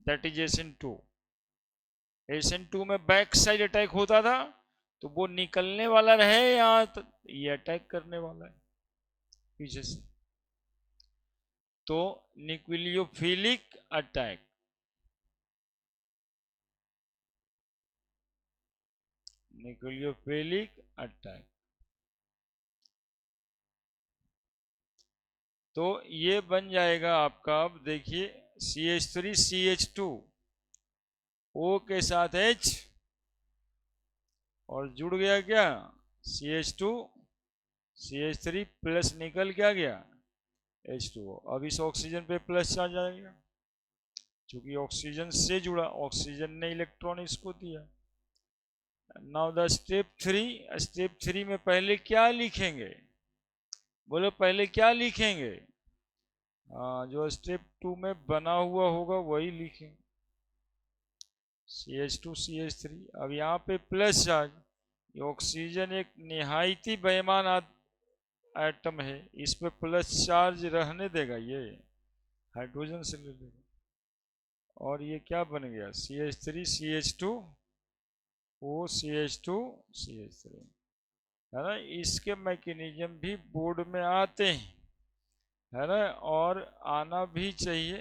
दैट इज SN2। SN2 में बैक साइड अटैक होता था, तो वो निकलने वाला रहे या तो ये अटैक करने वाला है पीछे से। तो न्यूक्लियोफिलिक अटैक, न्यूक्लियोफिलिक अटैक, तो ये बन जाएगा आपका, अब देखिए CH3CH2 O के साथ H और जुड़ गया क्या CH2 CH3 प्लस निकल क्या गया H2O। अब इस ऑक्सीजन पे प्लस चार्ज आएगा, क्योंकि ऑक्सीजन से जुड़ा, ऑक्सीजन ने इलेक्ट्रॉन इसको दिया। नाउ द स्टेप थ्री में पहले क्या लिखेंगे, बोलो पहले क्या लिखेंगे? हाँ, जो स्टेप 2 में बना हुआ होगा वही लिखेंगे, CH2 CH3। अब यहाँ पे प्लस चार्ज, ये ऑक्सीजन एक निहायती बेईमान एटम है, इस पे प्लस चार्ज रहने देगा, ये हाइड्रोजन से ले लेगा, और ये क्या बन गया CH3 CH2 O CH2 CH3, है ना। इसके मैकेनिज्म भी बोर्ड में आते हैं, है ना, और आना भी चाहिए।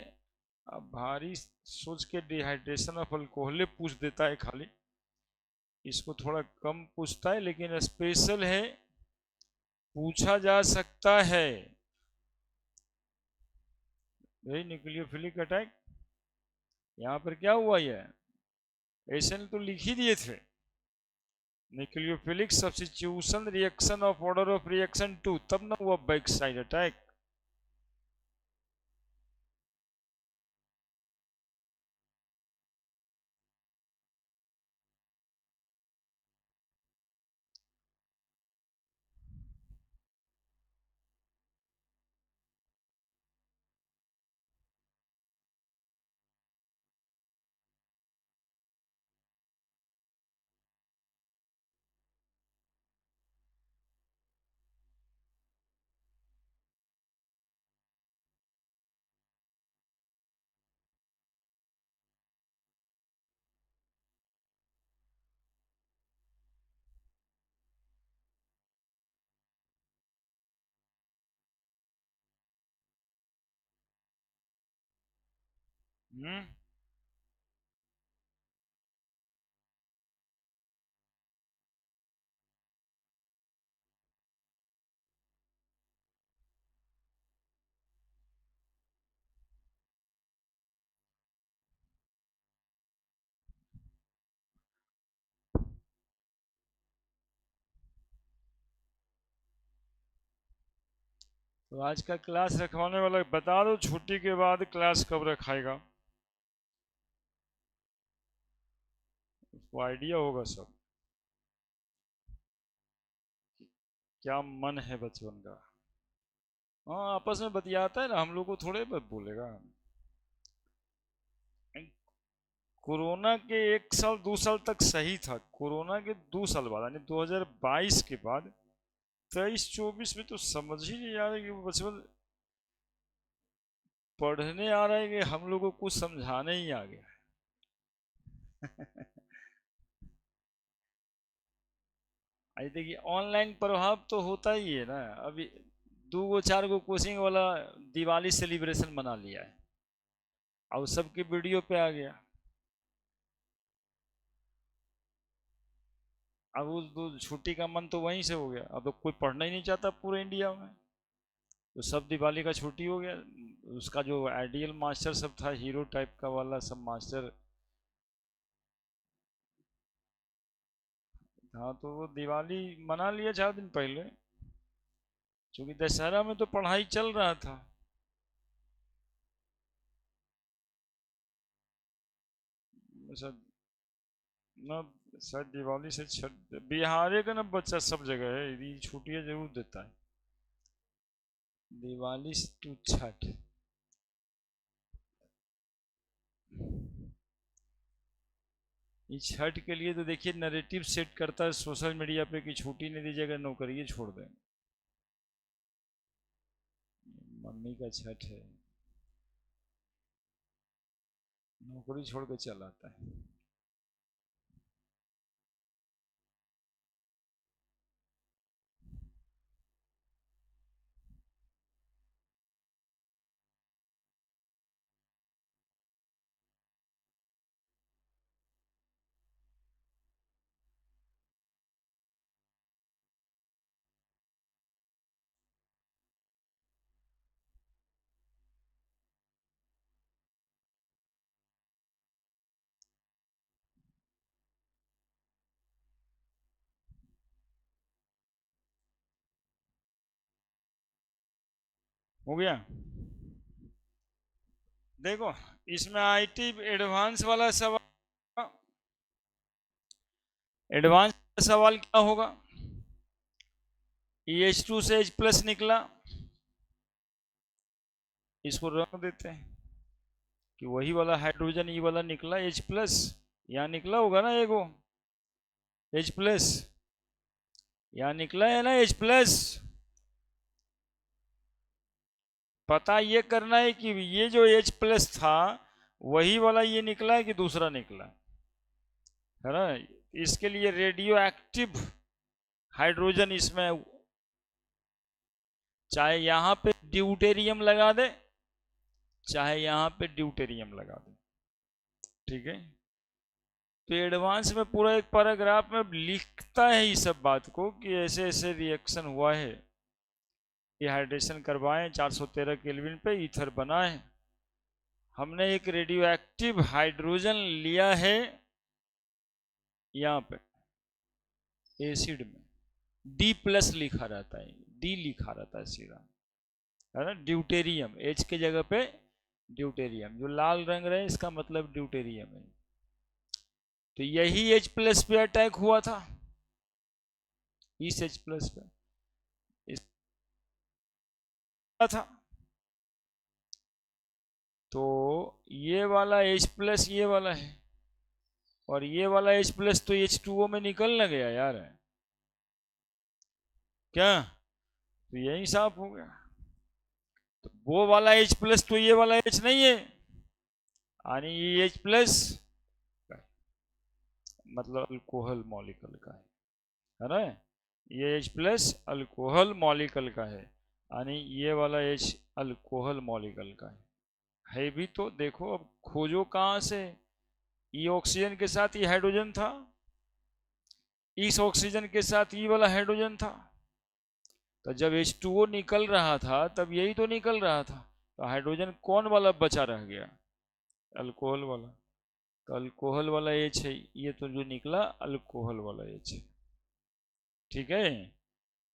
अब भारी सोच के डिहाइड्रेशन ऑफ अल्कोहल पूछ देता है खाली, इसको थोड़ा कम पूछता है, लेकिन स्पेशल है, पूछा जा सकता है। यही न्यूक्लियोफिलिक अटैक, यहाँ पर क्या हुआ, ये ऐसे तो लिख ही दिए थे, nucleophilic substitution reaction of order of reaction 2, तब ना हुआ बैक साइड अटैक। हम्म, तो आज का क्लास रखवाने वाला बता दो, छुट्टी के बाद क्लास कब रखाएगा, उसको आइडिया होगा सब, क्या मन है बचपन का। हाँ, आपस में बतियाता है ना, हम लोग को थोड़े बोलेगा। कोरोना के 1 साल 2 साल तक सही था, कोरोना के 2 साल बाद यानी 2022 के बाद 23-24 में तो समझ ही नहीं आ रहा कि वो बचपन पढ़ने आ रहा है कि हम लोग को कुछ समझाने ही आ गया। आई देखिए, ऑनलाइन प्रभाव तो होता ही है ना। अभी 2 4 कोचिंग वाला दिवाली सेलिब्रेशन बना लिया है, और सबकी वीडियो पे आ गया। अब उस छुट्टी का मन तो वहीं से हो गया, अब तो कोई पढ़ना ही नहीं चाहता पूरे इंडिया में, तो सब दिवाली का छुट्टी हो गया। उसका जो आइडियल मास्टर सब था, हीरो टाइप का वाला सब मास्टर था, तो वो दिवाली मना लिया 4 दिन पहले, क्योंकि दशहरा में तो पढ़ाई चल रहा था। सब ना, शायद दिवाली से छठ, बिहार का ना बच्चा सब जगह है, यदि छुट्टियां जरूर देता है दिवाली टू छठ। इस छठ के लिए तो देखिए नैरेटिव सेट करता है सोशल मीडिया पे कि छुट्टी नहीं दीजिएगा, नौकरी छोड़ दें, मम्मी का छठ है। नौकरी छोड़ के चला आता है। हो गया। देखो इसमें आईटी एडवांस वाला सवाल, एडवांस सवाल क्या होगा, H2 से H प्लस निकला, इसको रख देते हैं कि वही वाला हाइड्रोजन ये वाला निकला H प्लस, यहाँ निकला होगा ना एगो H प्लस, यहाँ निकला है ना H प्लस। पता ये करना है कि ये जो H प्लस था वही वाला ये निकला है कि दूसरा निकला है ना। इसके लिए रेडियो एक्टिव हाइड्रोजन इसमें, चाहे यहां पे ड्यूटेरियम लगा दे चाहे यहां पे ड्यूटेरियम लगा दे, ठीक है। तो एडवांस में पूरा एक पैराग्राफ में लिखता है इस सब बात को कि ऐसे ऐसे रिएक्शन हुआ है, डिहाइड्रेशन करवाएं 413 केल्विन पे ईथर बना है, हमने एक रेडियो एक्टिव हाइड्रोजन लिया है यहाँ पे एसिड में, D प्लस लिखा रहता है, D लिखा रहता है सीधा, है ना। ड्यूटेरियम H के जगह पे ड्यूटेरियम, जो लाल रंग रहे इसका मतलब ड्यूटेरियम है। तो यही H प्लस पे अटैक हुआ था, इस H प्लस पे इस था। तो ये वाला H प्लस ये वाला है, और ये वाला H प्लस तो H2O में निकल ना गया यार, क्या, तो यही साफ हो गया। तो वो वाला H प्लस तो ये वाला H नहीं है, यानी ये H प्लस मतलब अल्कोहल मॉलिक्यूल का है ना। ये H प्लस अल्कोहल मॉलिक्यूल का है, यानी ये वाला H अल्कोहल मॉलिक्यूल का है भी। तो देखो अब खोजो कहाँ से, ये ऑक्सीजन के साथ ये हाइड्रोजन था, इस ऑक्सीजन के साथ ये वाला हाइड्रोजन था, तो जब H2O निकल रहा था तब यही तो निकल रहा था, तो हाइड्रोजन कौन वाला बचा रह गया, अल्कोहल वाला। तो अल्कोहल वाला H है, ये तो जो निकला अल्कोहल वाला H है, ठीक है।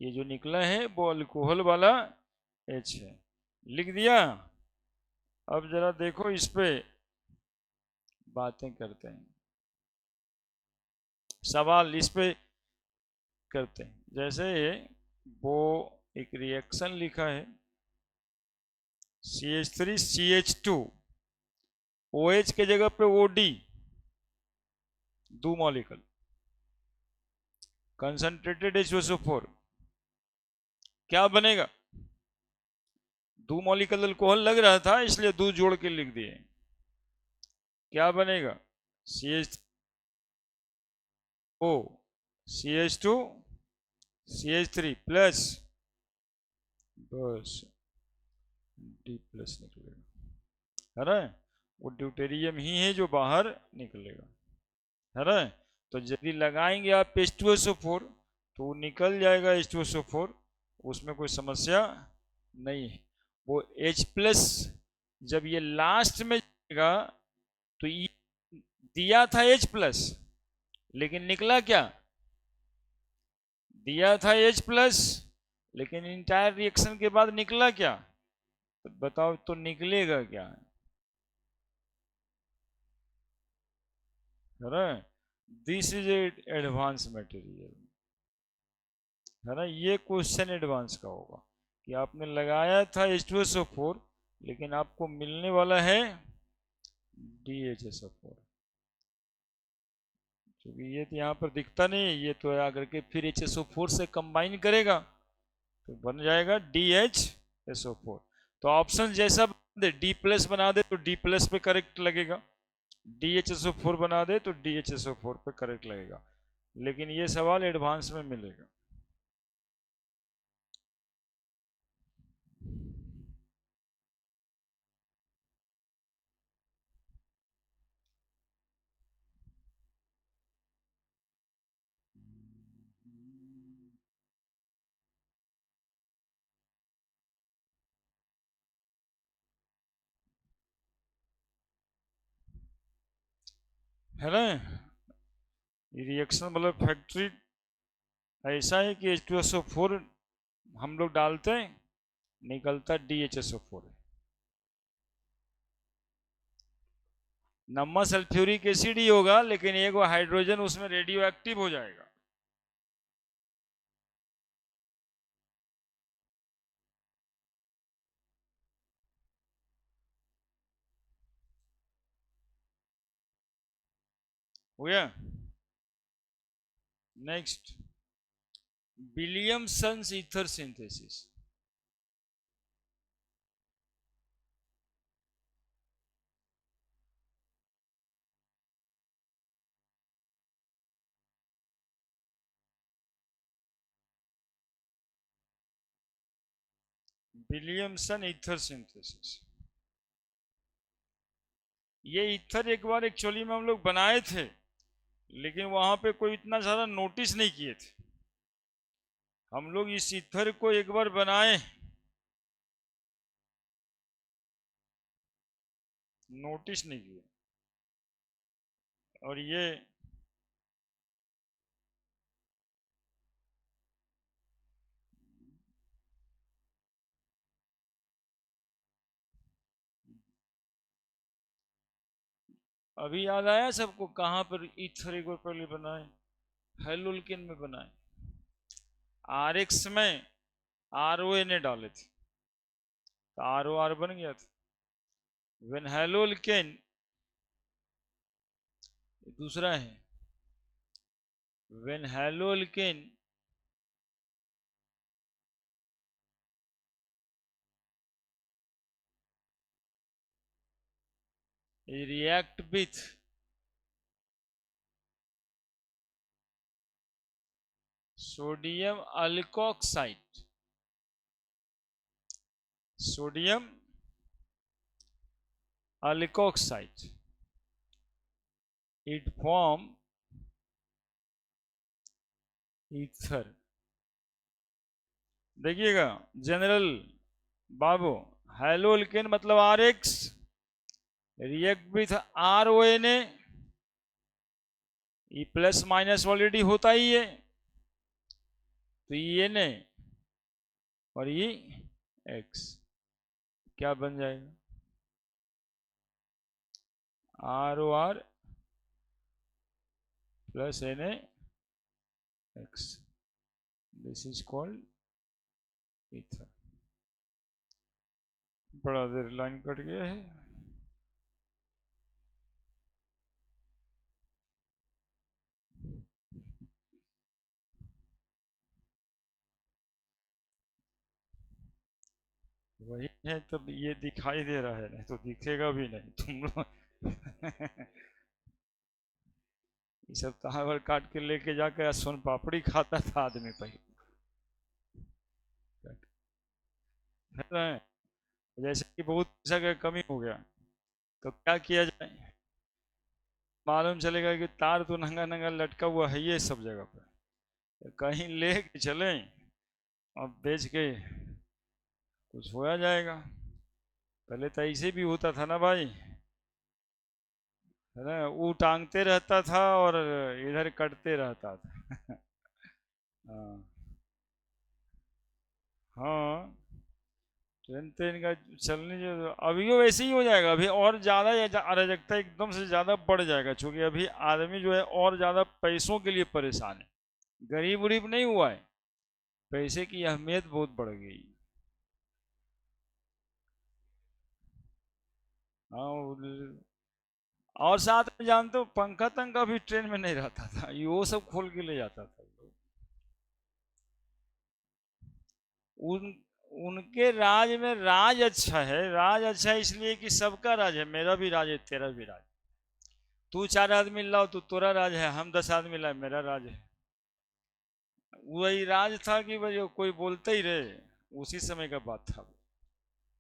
ये जो निकला है वो अल्कोहल वाला H है, लिख दिया। अब जरा देखो इस पे बातें करते हैं, सवाल इस पे करते हैं। जैसे वो एक रिएक्शन लिखा है CH3CH2 OH के जगह पे OD, दो मॉलिक्यूल कंसंट्रेटेड H2SO4, क्या बनेगा, दो मॉलिक्यूल अल्कोहल लग रहा था इसलिए दो जोड़ के लिख दिए, क्या बनेगा CH2O CH2 CH3 प्लस, बस D प्लस निकलेगा, है ना। वो ड्यूटेरियम ही है जो बाहर निकलेगा, है ना। तो यदि लगाएंगे आप H2SO4 तो वो निकल जाएगा H2SO4, उसमें कोई समस्या नहीं है। वो H प्लस जब ये लास्ट में जाएगा तो ये दिया था H प्लस, लेकिन निकला क्या, दिया था H प्लस लेकिन इंटायर रिएक्शन के बाद निकला क्या, तो बताओ तो निकलेगा क्या, है ना। दिस इज एडवांस मटेरियल, है ना। ये क्वेश्चन एडवांस का होगा कि आपने लगाया था H2SO4 लेकिन आपको मिलने वाला है DHSO4, क्योंकि ये तो यहाँ पर दिखता नहीं है, ये तो आकर के फिर HSO4 से कंबाइन करेगा तो बन जाएगा DHSO4। तो ऑप्शन जैसा दे D प्लस बना दे तो D प्लस पे करेक्ट लगेगा, DHSO4 बना दे तो DHSO4 पे करेक्ट लगेगा, लेकिन ये सवाल एडवांस में मिलेगा। है ना, रिएक्शन मतलब फैक्ट्री ऐसा है कि H2SO4 हम लोग डालते हैं, निकलता DHSO4। नम्मा सल्फ्यूरिक एसिड ही होगा, लेकिन एक वो हाइड्रोजन उसमें रेडियो एक्टिव हो जाएगा। हो गया। Next, Williamson's ether synthesis. Williamson ether synthesis, ये ईथर एक बार एक्चुअली में हम लोग बनाए थे, लेकिन वहां पे कोई इतना ज्यादा नोटिस नहीं किए थे। हम लोग इस ईथर को एक बार बनाए, नोटिस नहीं किए, और ये अभी याद आया सबको कहाँ पर ईथर एक बार पहले बनाए? हेलोल्केन में बनाए, RX में RONA डाले थे, तो ROR बन गया था। वेन हेलोल्केन दूसरा है, when haloalkane react with sodium alkoxide, sodium alkoxide, it form ether। देखिएगा जनरल बाबू, हेलोल्केन मतलब RX, रिएक्ट विथ RONA, ये प्लस माइनस ऑलरेडी होता ही है, तो ये ने और ये X क्या बन जाएगा? ROR plus NaX, this is called ether. बड़ा देर लाइन कट गया है। वही है, तब ये दिखाई दे रहा है, नहीं तो दिखेगा भी नहीं तुम लोग। ये सब कहाँ भर काट के लेके जाकर सोन पापड़ी खाता था आदमी पहले, है ना? जैसे कि बहुत पैसा का कमी हो गया, तो क्या किया जाए? मालूम चलेगा कि तार तो नंगा नंगा लटका हुआ है ये सब जगह पर, तो कहीं ले के चले और बेच के कुछ होया जाएगा। पहले तो ऐसे भी होता था ना भाई, है ना? वो टांगते रहता था और इधर कटते रहता था। हाँ हाँ, ट्रेन ट्रेन का चलने जो अभी वो वैसे ही हो जाएगा, अभी और ज़्यादा अराजकता एकदम से ज़्यादा बढ़ जाएगा, क्योंकि अभी आदमी जो है और ज़्यादा पैसों के लिए परेशान है। गरीब उरीब नहीं हुआ है, पैसे की अहमियत बहुत बढ़ गई। हाँ, और साथ में जानते हो पंखा तंखा भी ट्रेन में नहीं रहता था, ये वो सब खोल के ले जाता था लोग। उन उनके राज में राज अच्छा है, राज अच्छा है इसलिए कि सबका राज है, मेरा भी राज है तेरा भी राज, तू 4 आदमी लाओ तो तोरा राज है, हम 10 आदमी लाए मेरा राज है। वही राज था कि भाई कोई बोलते ही रहे, उसी समय का बात था।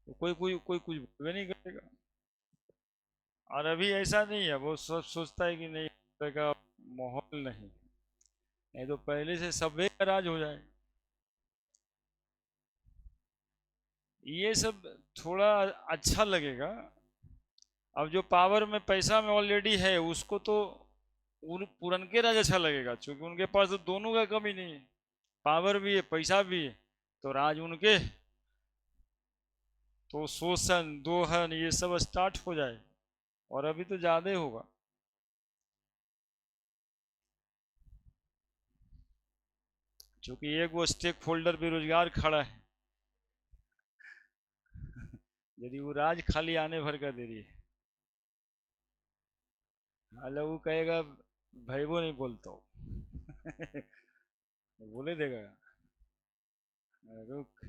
तो कोई कोई कोई कुछ बोलवे नहीं करेगा। और अभी ऐसा नहीं है, वो सोचता है कि नहीं का माहौल नहीं, नहीं तो पहले से सभ्य का राज हो जाए। ये सब थोड़ा अच्छा लगेगा। अब जो पावर में पैसा में ऑलरेडी है उसको तो उन पुरनके राज अच्छा लगेगा, क्योंकि उनके पास तो दोनों का कमी नहीं है, पावर भी है पैसा भी है, तो राज उनके, तो शोषण दोहन ये सब स्टार्ट हो जाए, और अभी तो ज्यादा होगा। क्योंकि एक वो स्टेक होल्डर बेरोजगार खड़ा है, यदि वो राज खाली आने भर का दे रही है, हालांकि वो कहेगा भाई वो नहीं बोलता हूँ बोले देगा रुक।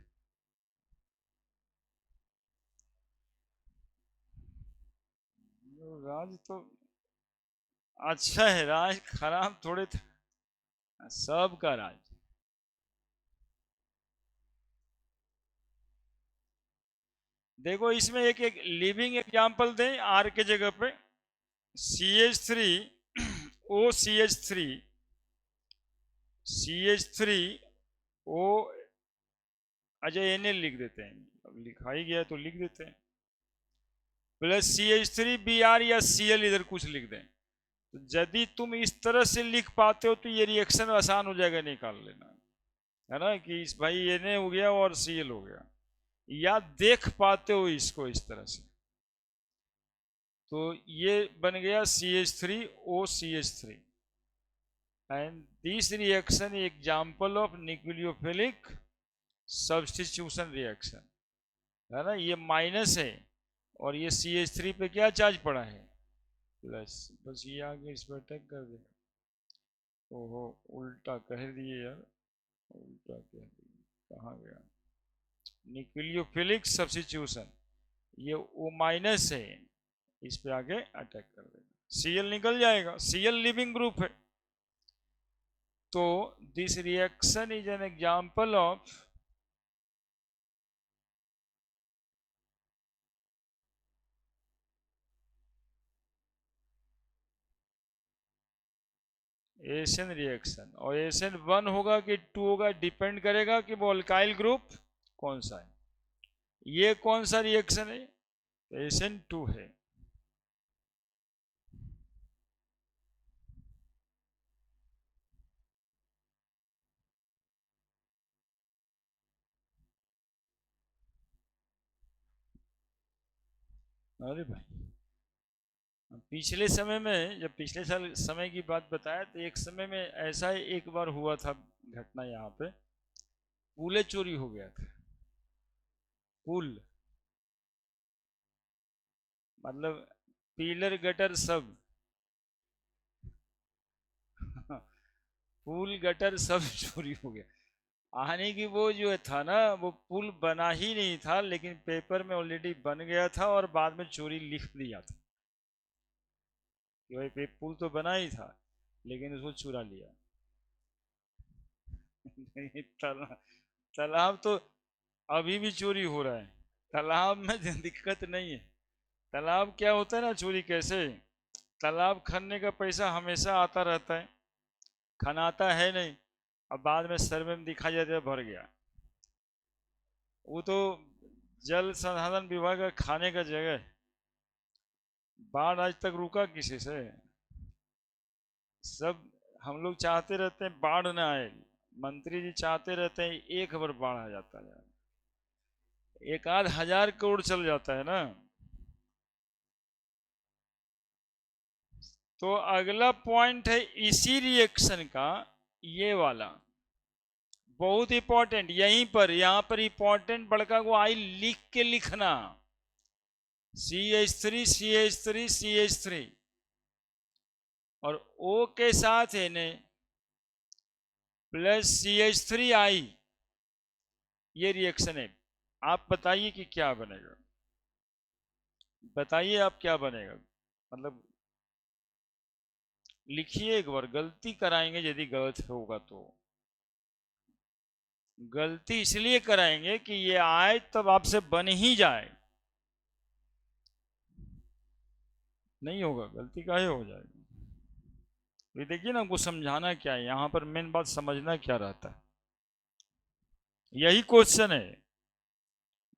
राज तो अच्छा है, राज खराब थोड़े था, सबका राज। देखो इसमें एक एक लिविंग एग्जांपल दें आर के जगह पे, CH3 OCH3 CH3 O, अच्छा Na लिख देते हैं, अब लिखा ही गया तो लिख देते हैं, प्लस CH3Br या Cl इधर कुछ लिख दें। तो यदि तुम इस तरह से लिख पाते हो तो ये रिएक्शन आसान हो जाएगा निकाल लेना, है ना, कि इस भाई Na हो गया और Cl हो गया, या देख पाते हो इसको इस तरह से, तो ये बन गया CH3OCH3, and this reaction example of nucleophilic substitution reaction, है ना, ये माइनस है और ये CH3 पे क्या चार्ज पड़ा है, प्लस, बस ये आगे इस पर अटैक कर दे। ओहो उल्टा कह दिए यार, उल्टा कह दिए, कहाँ गया, न्यूक्लियोफिलिक सब्स्टिट्यूशन, ये O माइनस है, इस पे आगे अटैक कर देगा, Cl निकल जाएगा, Cl लिविंग ग्रुप है। तो this reaction is an example of Asian reaction, और एशियन 1 होगा कि 2 होगा डिपेंड करेगा कि वो अल्काइल ग्रुप कौन सा है। ये कौन सा रिएक्शन है, एशियन 2 है। अरे भाई पिछले समय में, जब पिछले साल समय की बात बताया, तो एक समय में ऐसा एक बार हुआ था घटना, यहाँ पे पुले चोरी हो गया था, पुल मतलब पिलर गटर सब पुल गटर सब चोरी हो गया। आने की वो जो था ना, वो पुल बना ही नहीं था, लेकिन पेपर में ऑलरेडी बन गया था और बाद में चोरी लिख दिया था कि भाई पुल तो बना ही था, लेकिन उसको चुरा लिया तालाब तो अभी भी चोरी हो रहा है, तालाब में दिक्कत नहीं है। तालाब क्या होता है ना, चोरी कैसे, तालाब खनने का पैसा हमेशा आता रहता है, खनाता है नहीं, अब बाद में सर्वे में दिखा जाता है भर गया, वो तो जल संसाधन विभाग का खाने का जगह है। बाढ़ आज तक रुका किसी से, सब हम लोग चाहते रहते हैं बाढ़ ना आए, मंत्री जी चाहते रहते हैं एक बार बाढ़ आ जाता है, एक आध हजार करोड़ चल जाता है ना। तो अगला पॉइंट है इसी रिएक्शन का, ये वाला बहुत इंपॉर्टेंट, यहीं पर यहां पर इंपॉर्टेंट बड़का को आई लिख के लिखना, CH3 CH3 CH3 और O के साथ Na प्लस CH3I, ये रिएक्शन है। आप बताइए कि क्या बनेगा, बताइए आप क्या बनेगा, मतलब लिखिए एक बार, गलती कराएंगे यदि गलत होगा तो। गलती इसलिए कराएंगे कि ये आए तब आपसे बन ही जाए। नहीं होगा, गलती काहे हो जाएगी। ये देखिए ना, हमको समझाना क्या है यहाँ पर, मेन बात समझना क्या रहता है, यही क्वेश्चन है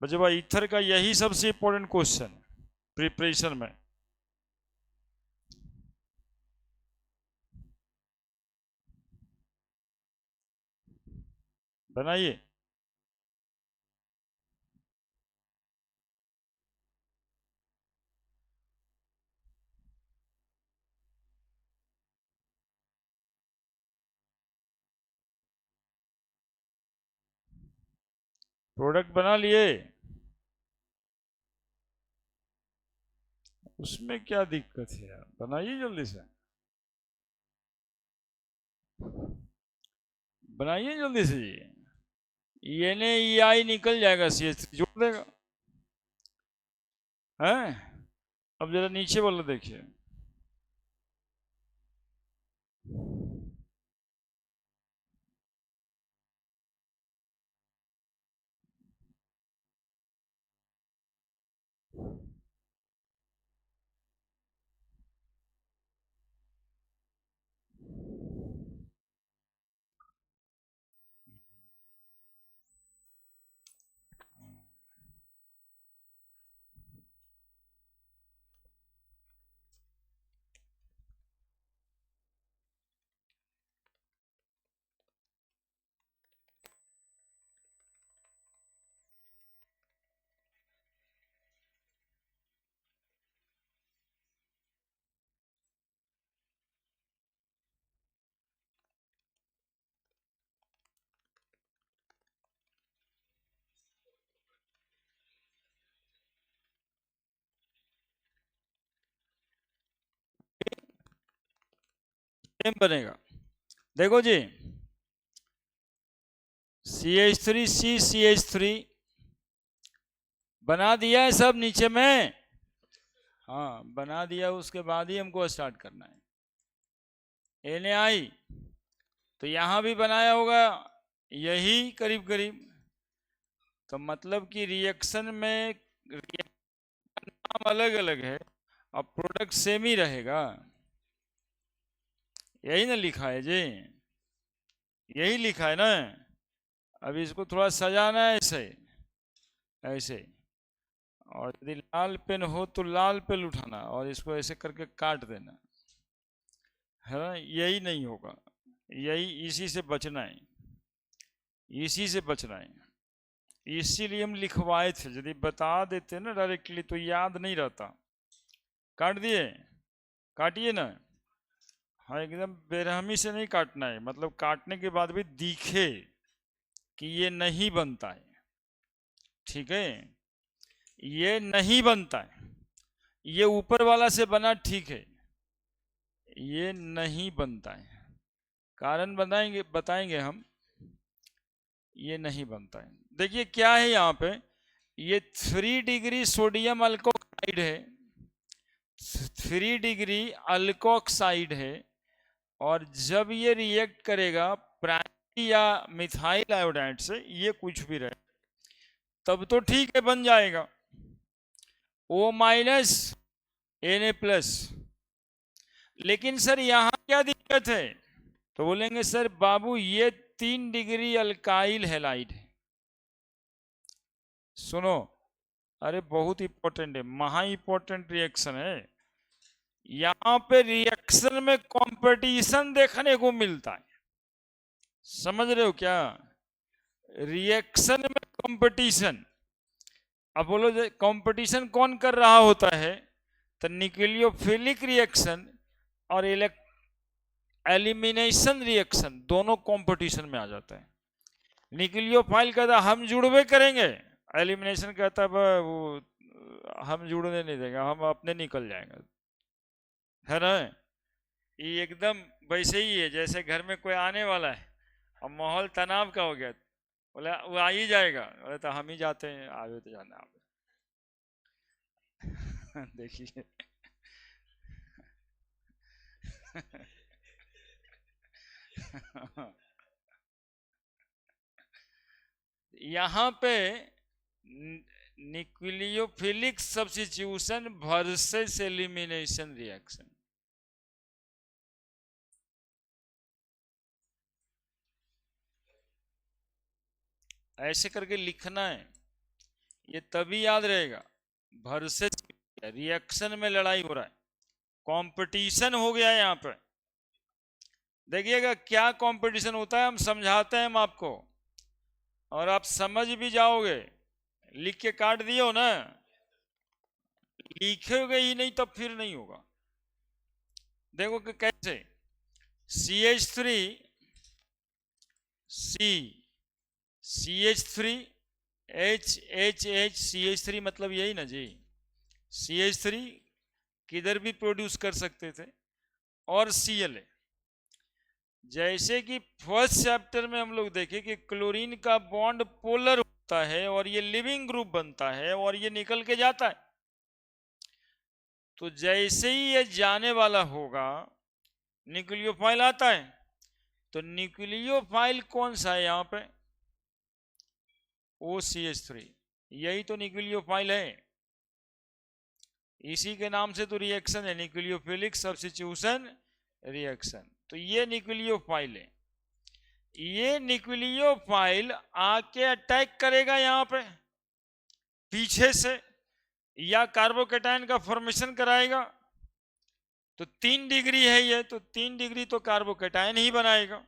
बजवा ईथर का, यही सबसे इंपॉर्टेंट क्वेश्चन है प्रिपरेशन में। बनाइए। प्रोडक्ट बना लिए, उसमें क्या दिक्कत है यार, बनाइए जल्दी से, बनाइए जल्दी से। ये ने ई आई निकल जाएगा, सी एच जोड़ देगा है। अब जरा नीचे वाला देखिए, सेम बनेगा। देखो जी, CH3 बना दिया है सब नीचे में। हाँ बना दिया, उसके बाद ही हमको स्टार्ट करना है NaI। तो यहां भी बनाया होगा यही करीब करीब। तो मतलब कि रिएक्शन में नाम अलग अलग है और प्रोडक्ट सेम ही रहेगा, यही ना लिखा है जी, यही लिखा है ना। अब इसको थोड़ा सजाना है ऐसे ऐसे, और यदि लाल पेन हो तो लाल पेन उठाना और इसको ऐसे करके काट देना है ना। यही नहीं होगा, यही इसी से बचना है, इसी से बचना है। इसीलिए हम लिखवाए थे, यदि बता देते ना डायरेक्टली तो याद नहीं रहता। काट दिए, काटिए ना। हाँ एकदम बेरहमी से नहीं काटना है, मतलब काटने के बाद भी दिखे कि ये नहीं बनता है, ठीक है, ये नहीं बनता है। ये ऊपर वाला से बना ठीक है, ये नहीं बनता है, कारण बताएंगे बताएंगे हम, ये नहीं बनता है। देखिए क्या है यहाँ पे, ये 3 डिग्री सोडियम अल्कोक्साइड है, 3 डिग्री अल्कोक्साइड है, और जब ये रिएक्ट करेगा प्राइमरी या मिथाइल आयोडाइड से, ये कुछ भी रहे, तब तो ठीक है बन जाएगा O-Na+। लेकिन सर यहाँ क्या दिक्कत है, तो बोलेंगे सर बाबू ये 3 डिग्री अल्काइल हैलाइड है। सुनो, अरे बहुत इंपॉर्टेंट है, महा इंपॉर्टेंट रिएक्शन है। यहाँ पे रिएक्शन में कंपटीशन देखने को मिलता है, समझ रहे हो क्या, रिएक्शन में कंपटीशन। अब बोलो कंपटीशन कौन कर रहा होता है, तो न्यूक्लियोफिलिक रिएक्शन और एलिमिनेशन रिएक्शन दोनों कंपटीशन में आ जाता है। न्यूक्लियोफाइल कहता है हम जुड़वे करेंगे, एलिमिनेशन कहता है वो हम जुड़ने नहीं देंगे, हम अपने निकल जाएंगे, है ना। ये एकदम वैसे ही है जैसे घर में कोई आने वाला है और माहौल तनाव का हो गया, बोला वो आ ही जाएगा, बोले तो हम ही जाते हैं, आगे तो जाना आप। देखिए यहाँ पे nucleophilic substitution versus elimination reaction. ऐसे करके लिखना है, ये तभी याद रहेगा। वर्सेस रिएक्शन में लड़ाई हो रहा है, कंपटीशन हो गया है यहाँ पे। देखिएगा क्या कंपटीशन होता है, हम समझाते हैं हम आपको, और आप समझ भी जाओगे। लिख के काट दिए हो ना, लिखोगे ही नहीं तब फिर नहीं होगा। देखो कि कैसे CH3 CH3 CH3 मतलब यही ना जी, CH3 किधर भी प्रोड्यूस कर सकते थे, और Cl। जैसे कि फर्स्ट चैप्टर में हम लोग देखे कि क्लोरीन का बॉन्ड पोलर होता है और ये लिविंग ग्रुप बनता है और ये निकल के जाता है। तो जैसे ही ये जाने वाला होगा न्यूक्लियोफाइल आता है। तो न्यूक्लियोफाइल कौन सा है यहाँ पे? OCH3, यही तो न्यूक्लियोफाइल है। इसी के नाम से तो रिएक्शन है, न्यूक्लियोफिलिक सब्स्टिट्यूशन रिएक्शन। तो ये न्यूक्लियोफाइल है। ये न्यूक्लियोफाइल आके अटैक करेगा यहाँ पे पीछे से, या कार्बोकेटायन का फॉर्मेशन कराएगा। तो 3 डिग्री है ये, तो 3 डिग्री तो कार्बोकेटायन ही बनाएगा।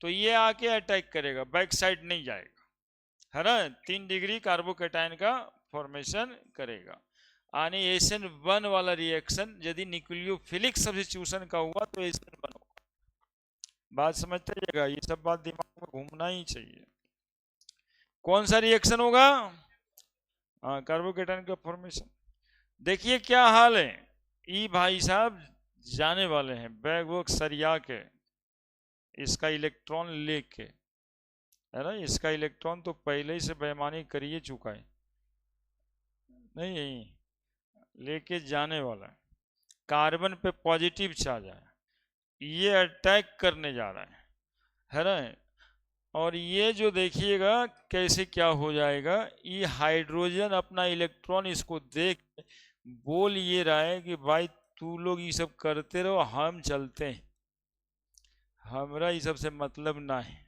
तो ये आके अटैक करेगा, बैक साइड नहीं जाएगा, है ना। 3 डिग्री कार्बोकेटायन का फॉर्मेशन करेगा। यानी SN1 वाला रिएक्शन यदि न्यूक्लियोफिलिक सब्स्टिट्यूशन का हुआ तो SN1 होगा। बात समझते रहिएगा, ये सब बात दिमाग में घूमना ही चाहिए। कौन सा रिएक्शन होगा? हाँ, कार्बोकेटायन का फॉर्मेशन। देखिए क्या हाल है, ई भाई साहब जाने वाले हैं बैग वोग सरिया के, इसका इलेक्ट्रॉन लेके, है ना। इसका इलेक्ट्रॉन तो पहले ही से बेईमानी करिए चुका है, नहीं लेके जाने वाला है। कार्बन पे पॉजिटिव चार्ज है, ये अटैक करने जा रहा है ना। और ये जो देखिएगा कैसे क्या हो जाएगा, ये हाइड्रोजन अपना इलेक्ट्रॉन इसको देख बोल ये रहा है कि भाई तू लोग ये सब करते रहो, हम चलते हैं, हमरा ये सब से मतलब ना है।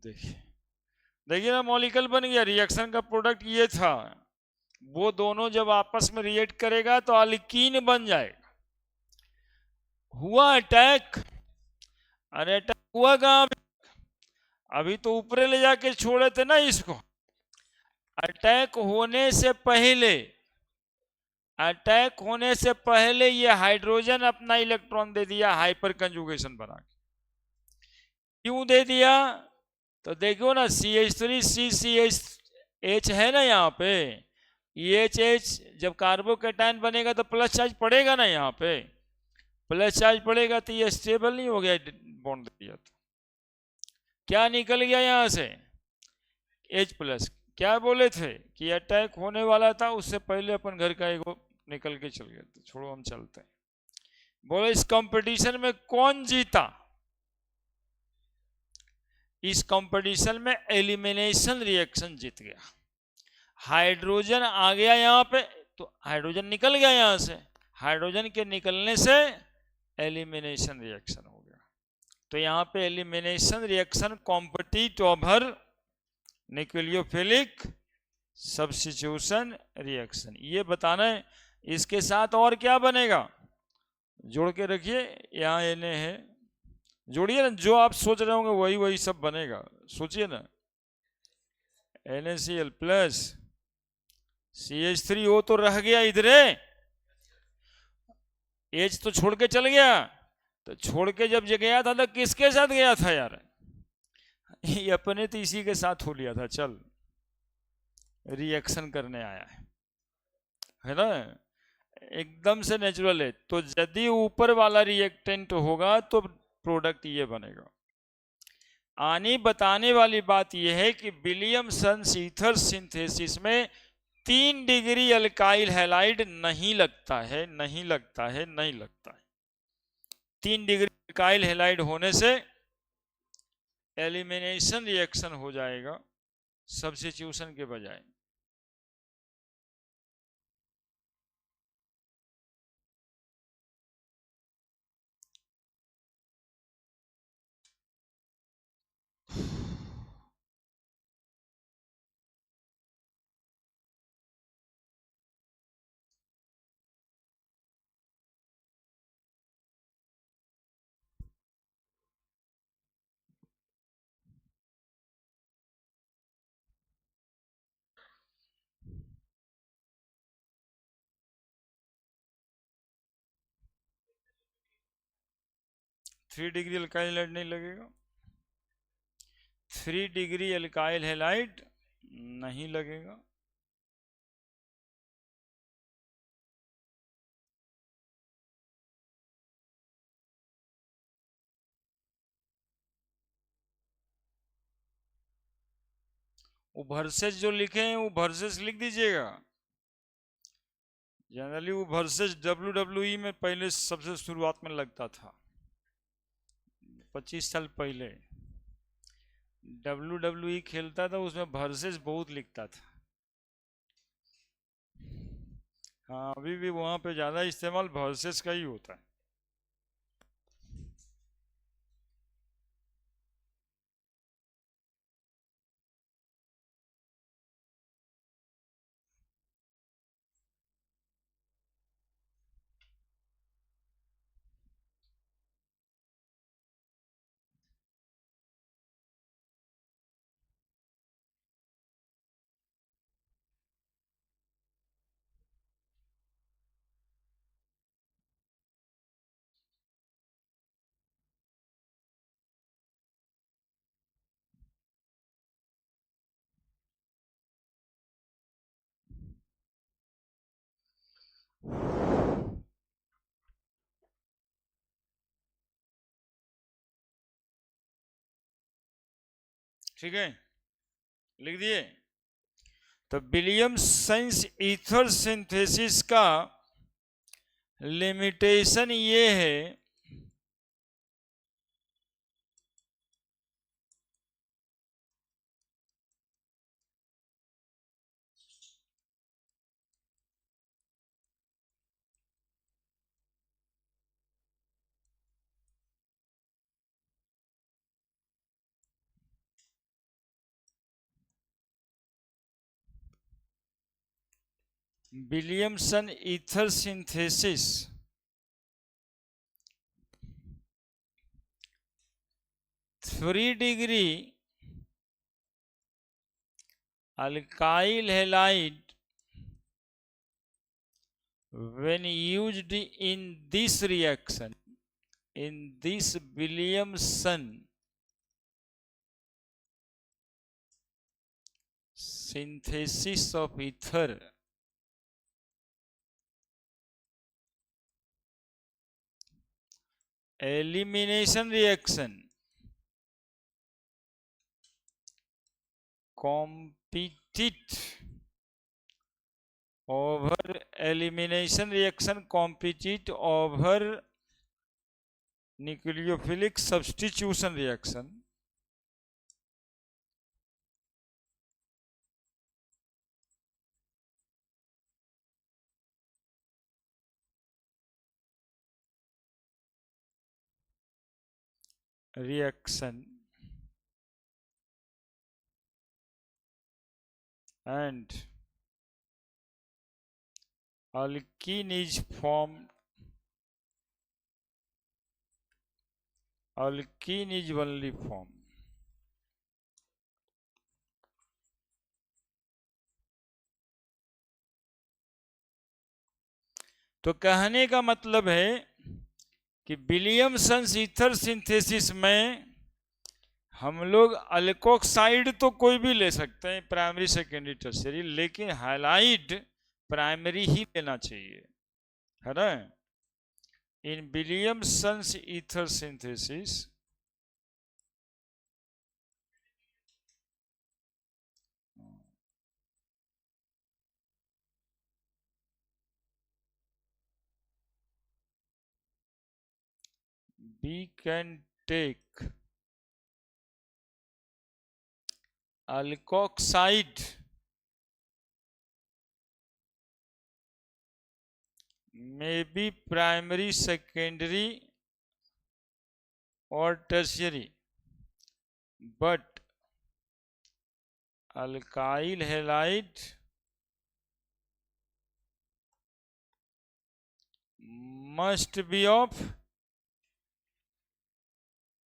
देखिए ना, मॉलिक्यूल बन गया, रिएक्शन का प्रोडक्ट ये था। वो दोनों जब आपस में रिएक्ट करेगा तो अल्कीन बन जाएगा। हुआ अटैक? अरे अटैक हुआ कहाँ? अभी तो ऊपरे ले जाके छोड़े थे ना इसको। अटैक होने से पहले ये हाइड्रोजन अपना इलेक्ट्रॉन दे दिया, हाइपर कंजुगेशन बना के। क्यों दे दिया? तो देखो ना, CH3 CCH है ना यहाँ पे, EHH जब कार्बोकेटायन बनेगा तो प्लस चार्ज पड़ेगा ना यहाँ पे, प्लस चार्ज पड़ेगा तो ये स्टेबल नहीं हो गया, बॉन्ड दिया तो क्या निकल गया यहाँ से? H+। क्या बोले थे कि अटैक होने वाला था, उससे पहले अपन घर का एगो निकल के चल गया। तो छोड़ो, हम चलते हैं। बोले इस कंपटीशन में कौन जीता? इस कंपटीशन में एलिमिनेशन रिएक्शन जीत गया। हाइड्रोजन आ गया यहाँ पे, तो हाइड्रोजन निकल गया यहाँ से, हाइड्रोजन के निकलने से एलिमिनेशन रिएक्शन हो गया। तो यहाँ पे elimination reaction compete over nucleophilic substitution reaction, ये बताना है। इसके साथ और क्या बनेगा जोड़ के रखिए, यहाँ Na है, जोड़िए ना, जो आप सोच रहे होंगे वही सब बनेगा, सोचिए ना। NaCl प्लस CH3O तो रह गया इधर, H तो छोड़ के चल गया। तो छोड़ के जब गया था तो किसके साथ गया था यार? ये अपने तो इसी के साथ हो लिया था, चल रिएक्शन करने आया है ना, एकदम से नेचुरल है। तो यदि ऊपर वाला रिएक्टेंट होगा तो प्रोडक्ट ये बनेगा। आनी बताने वाली बात यह है कि विलियमसन ईथर सिंथेसिस में 3 डिग्री अल्काइल हैलाइड नहीं लगता है। 3 डिग्री अल्काइल हैलाइड होने से एलिमिनेशन रिएक्शन हो जाएगा सब्स्टिट्यूशन के बजाय। थ्री डिग्री अल्काइल हैलाइड नहीं लगेगा, 3 डिग्री अल्काइल हैलाइड नहीं लगेगा। वो वर्सेस जो लिखे हैं वो वर्सेस लिख दीजिएगा। जनरली वो वर्सेस WWE में पहले सबसे शुरुआत में लगता था, 25 साल पहले WWE खेलता था, उसमें वर्सेस बहुत लिखता था। हाँ, अभी भी वहाँ पे ज़्यादा इस्तेमाल वर्सेस का ही होता है। ठीक है, लिख दिए। तो विलियमसन्स ईथर सिंथेसिस का लिमिटेशन ये है Williamson ether synthesis 3 degree alkyl halide when used in this reaction, in this Williamson synthesis of ether, elimination reaction compete over elimination reaction compete over nucleophilic substitution reaction and alkene is formed, alkene is only formed। तो कहने का मतलब है कि Williamson ether synthesis में हम लोग alkoxide तो कोई भी ले सकते हैं, प्राइमरी सेकेंडरी टर्शियरी, लेकिन हैलाइड प्राइमरी ही लेना चाहिए, है ना। In Williamson ether synthesis we can take alkoxide may be primary, secondary or tertiary, but alkyl halide must be of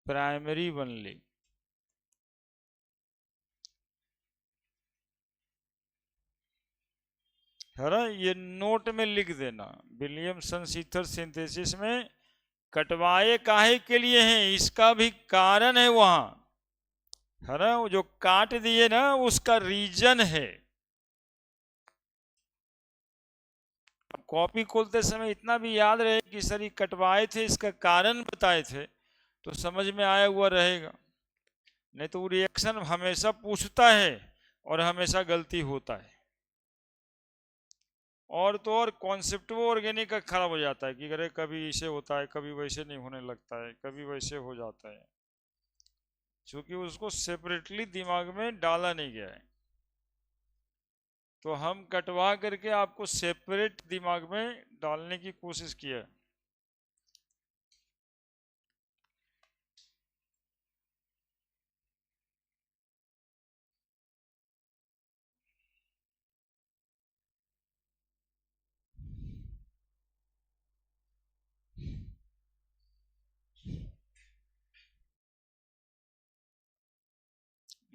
primary only. है ना, ये नोट में लिख देना। विलियमसन ईथर सिंथेसिस में कटवाए काहे के लिए हैं, इसका भी कारण है वहां, है ना, वो जो काट दिए ना उसका रीजन है। कॉपी खोलते समय इतना भी याद रहे कि सर ये कटवाए थे, इसका कारण बताए थे, तो समझ में आया हुआ रहेगा। नहीं तो वो रिएक्शन हमेशा पूछता है और हमेशा गलती होता है। और तो और कॉन्सेप्ट वो ऑर्गेनिक का खराब हो जाता है कि अरे कभी इसे होता है, कभी वैसे नहीं होने लगता है, कभी वैसे हो जाता है, क्योंकि उसको सेपरेटली दिमाग में डाला नहीं गया है। तो हम कटवा करके आपको सेपरेट दिमाग में डालने की कोशिश किया है।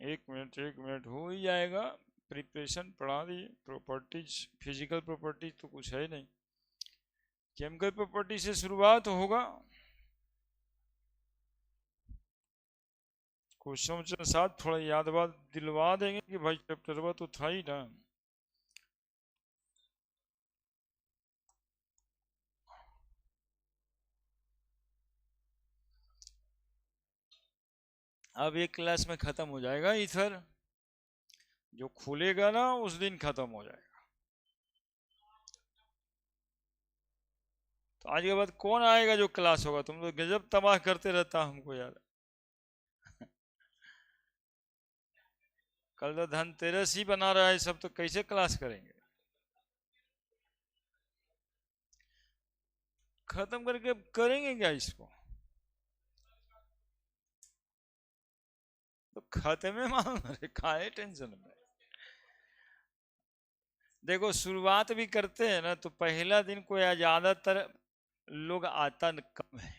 एक मिनट हो ही जाएगा। प्रिपरेशन पढ़ा दिए, प्रॉपर्टीज, फिजिकल प्रॉपर्टीज तो कुछ है नहीं, केमिकल प्रॉपर्टी से शुरुआत होगा। क्वेश्चन के साथ थोड़ा याद बात दिलवा देंगे कि भाई चैप्टर तो था ही ना। अब एक क्लास में खत्म हो जाएगा ईथर, जो खुलेगा ना उस दिन खत्म हो जाएगा। तो आज के बाद कौन आएगा जो क्लास होगा, तुम लोग गजब तबाह करते रहता हमको यार। कल तो धनतेरस ही बना रहा है सब, तो कैसे क्लास करेंगे। खत्म करके करेंगे क्या इसको, तो खत्म मान रहे काहे टेंशन में। देखो शुरुआत भी करते हैं ना तो पहला दिन कोई ज्यादातर लोग आता कम है,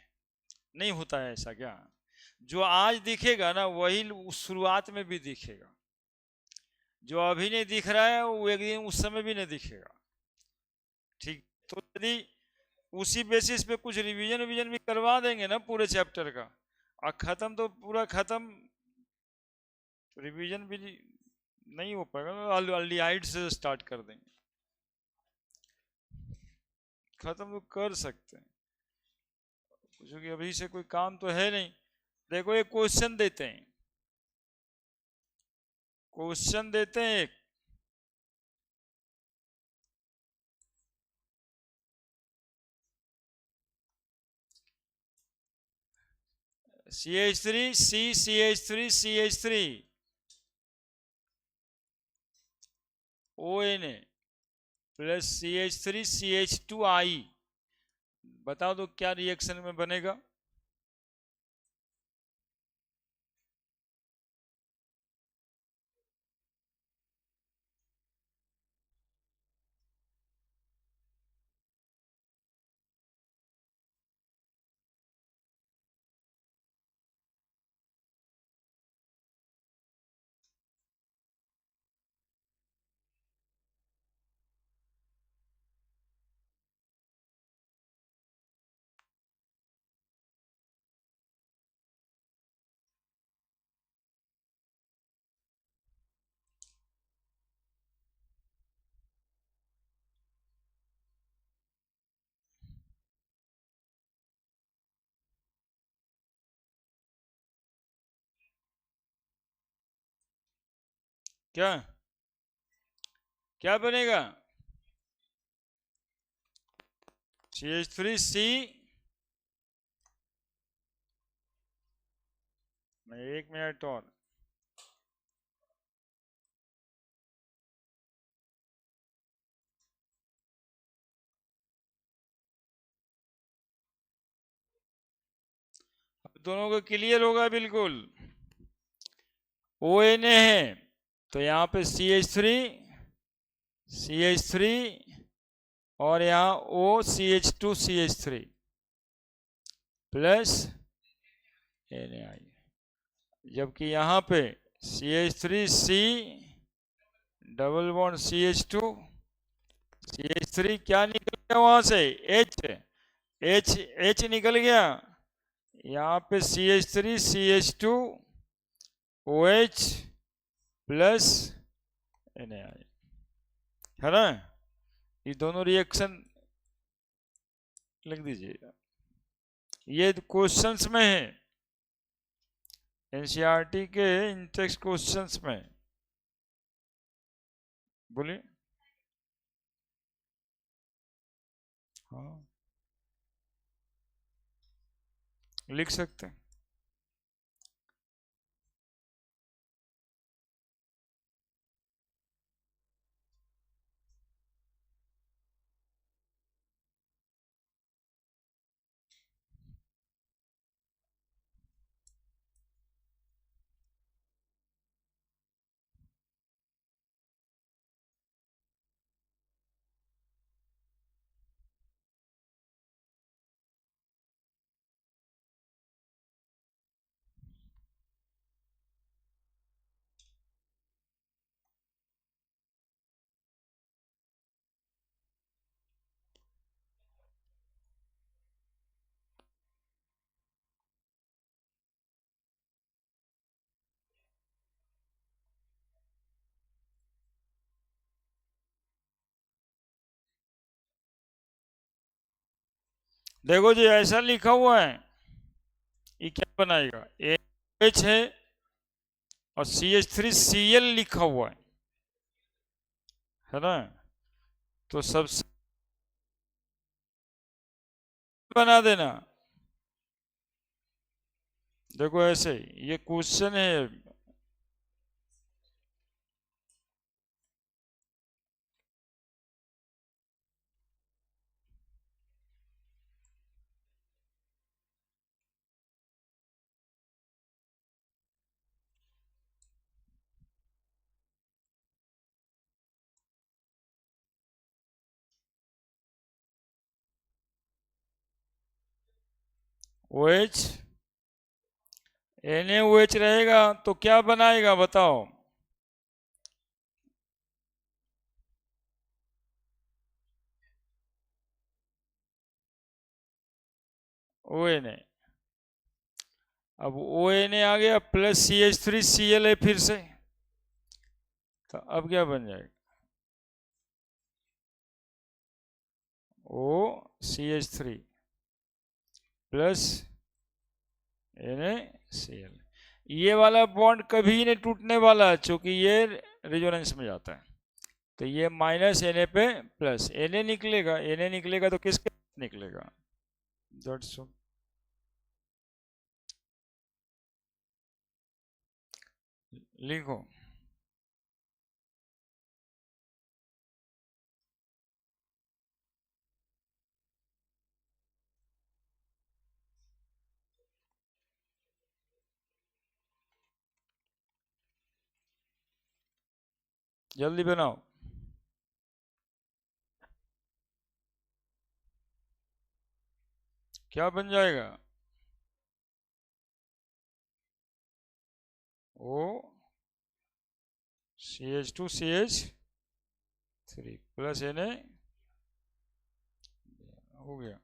नहीं होता है ऐसा क्या। जो आज दिखेगा ना वही उस शुरुआत में भी दिखेगा, जो अभी नहीं दिख रहा है वो एक दिन उस समय भी नहीं दिखेगा। ठीक, तो यदि उसी बेसिस पे कुछ रिवीजन भी करवा देंगे ना पूरे चैप्टर का, और खत्म तो पूरा खत्म, तो रिवीजन भी नहीं हो पाएगा, अल्डिहाइड से स्टार्ट कर देंगे, खत्म तो कर सकते हैं, क्योंकि अभी से कोई काम तो है नहीं। देखो एक क्वेश्चन देते हैं, क्वेश्चन देते हैं एक, CH3 CH3 CH3 ONA plus CH3 CH2I, बताओ तो क्या रिएक्शन में बनेगा। क्या क्या बनेगा, CH3C, एक मिनट और, दोनों को क्लियर होगा बिल्कुल। ONA है तो यहाँ पे CH3 और यहाँ OCH2CH3 प्लस NaI, जबकि यहाँ पे CH3C डबल बॉन्ड CH3 क्या निकल गया वहां से, H निकल गया। यहाँ पे CH3 CH2OH प्लस NaI है ना। ये दोनों रिएक्शन लिख दीजिएगा, ये क्वेश्चंस में है, एनसीईआरटी के इंटेक्स्ट क्वेश्चंस में। बोलिए। हाँ लिख सकते हैं। देखो जी ऐसा लिखा हुआ है, ये क्या बनाएगा, एच है और CH3Cl लिखा हुआ है ना। तो सबसे बना देना। देखो ऐसे ये क्वेश्चन है, OH NaOH रहेगा तो क्या बनाएगा बताओ, ONA। अब ONA आ गया प्लस CH3Cl है फिर से, तो अब क्या बन जाएगा, OCH3 प्लस NaCl। ये वाला बॉन्ड कभी नहीं टूटने वाला क्योंकि ये रेजोनेंस में जाता है। तो ये माइनस Na पे प्लस Na निकलेगा तो किसके निकलेगा, दैट्स ऑल। लिखो। जल्दी बनाओ। क्या बन जाएगा, O CH2CH3 प्लस Na हो गया।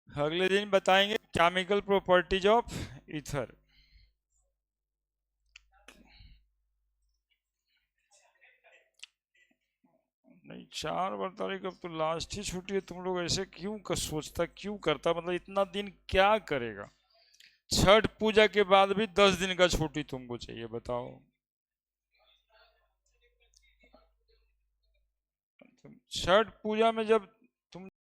अगले दिन बताएंगे केमिकल प्रॉपर्टीज ऑफ ईथर। नहीं 4 तारीख अब तो लास्ट ही छुट्टी है, तुम लोग ऐसे क्यों सोचता क्यों करता, मतलब इतना दिन क्या करेगा। छठ पूजा के बाद भी 10 दिन का छुट्टी तुमको चाहिए बताओ। छठ पूजा में जब तुम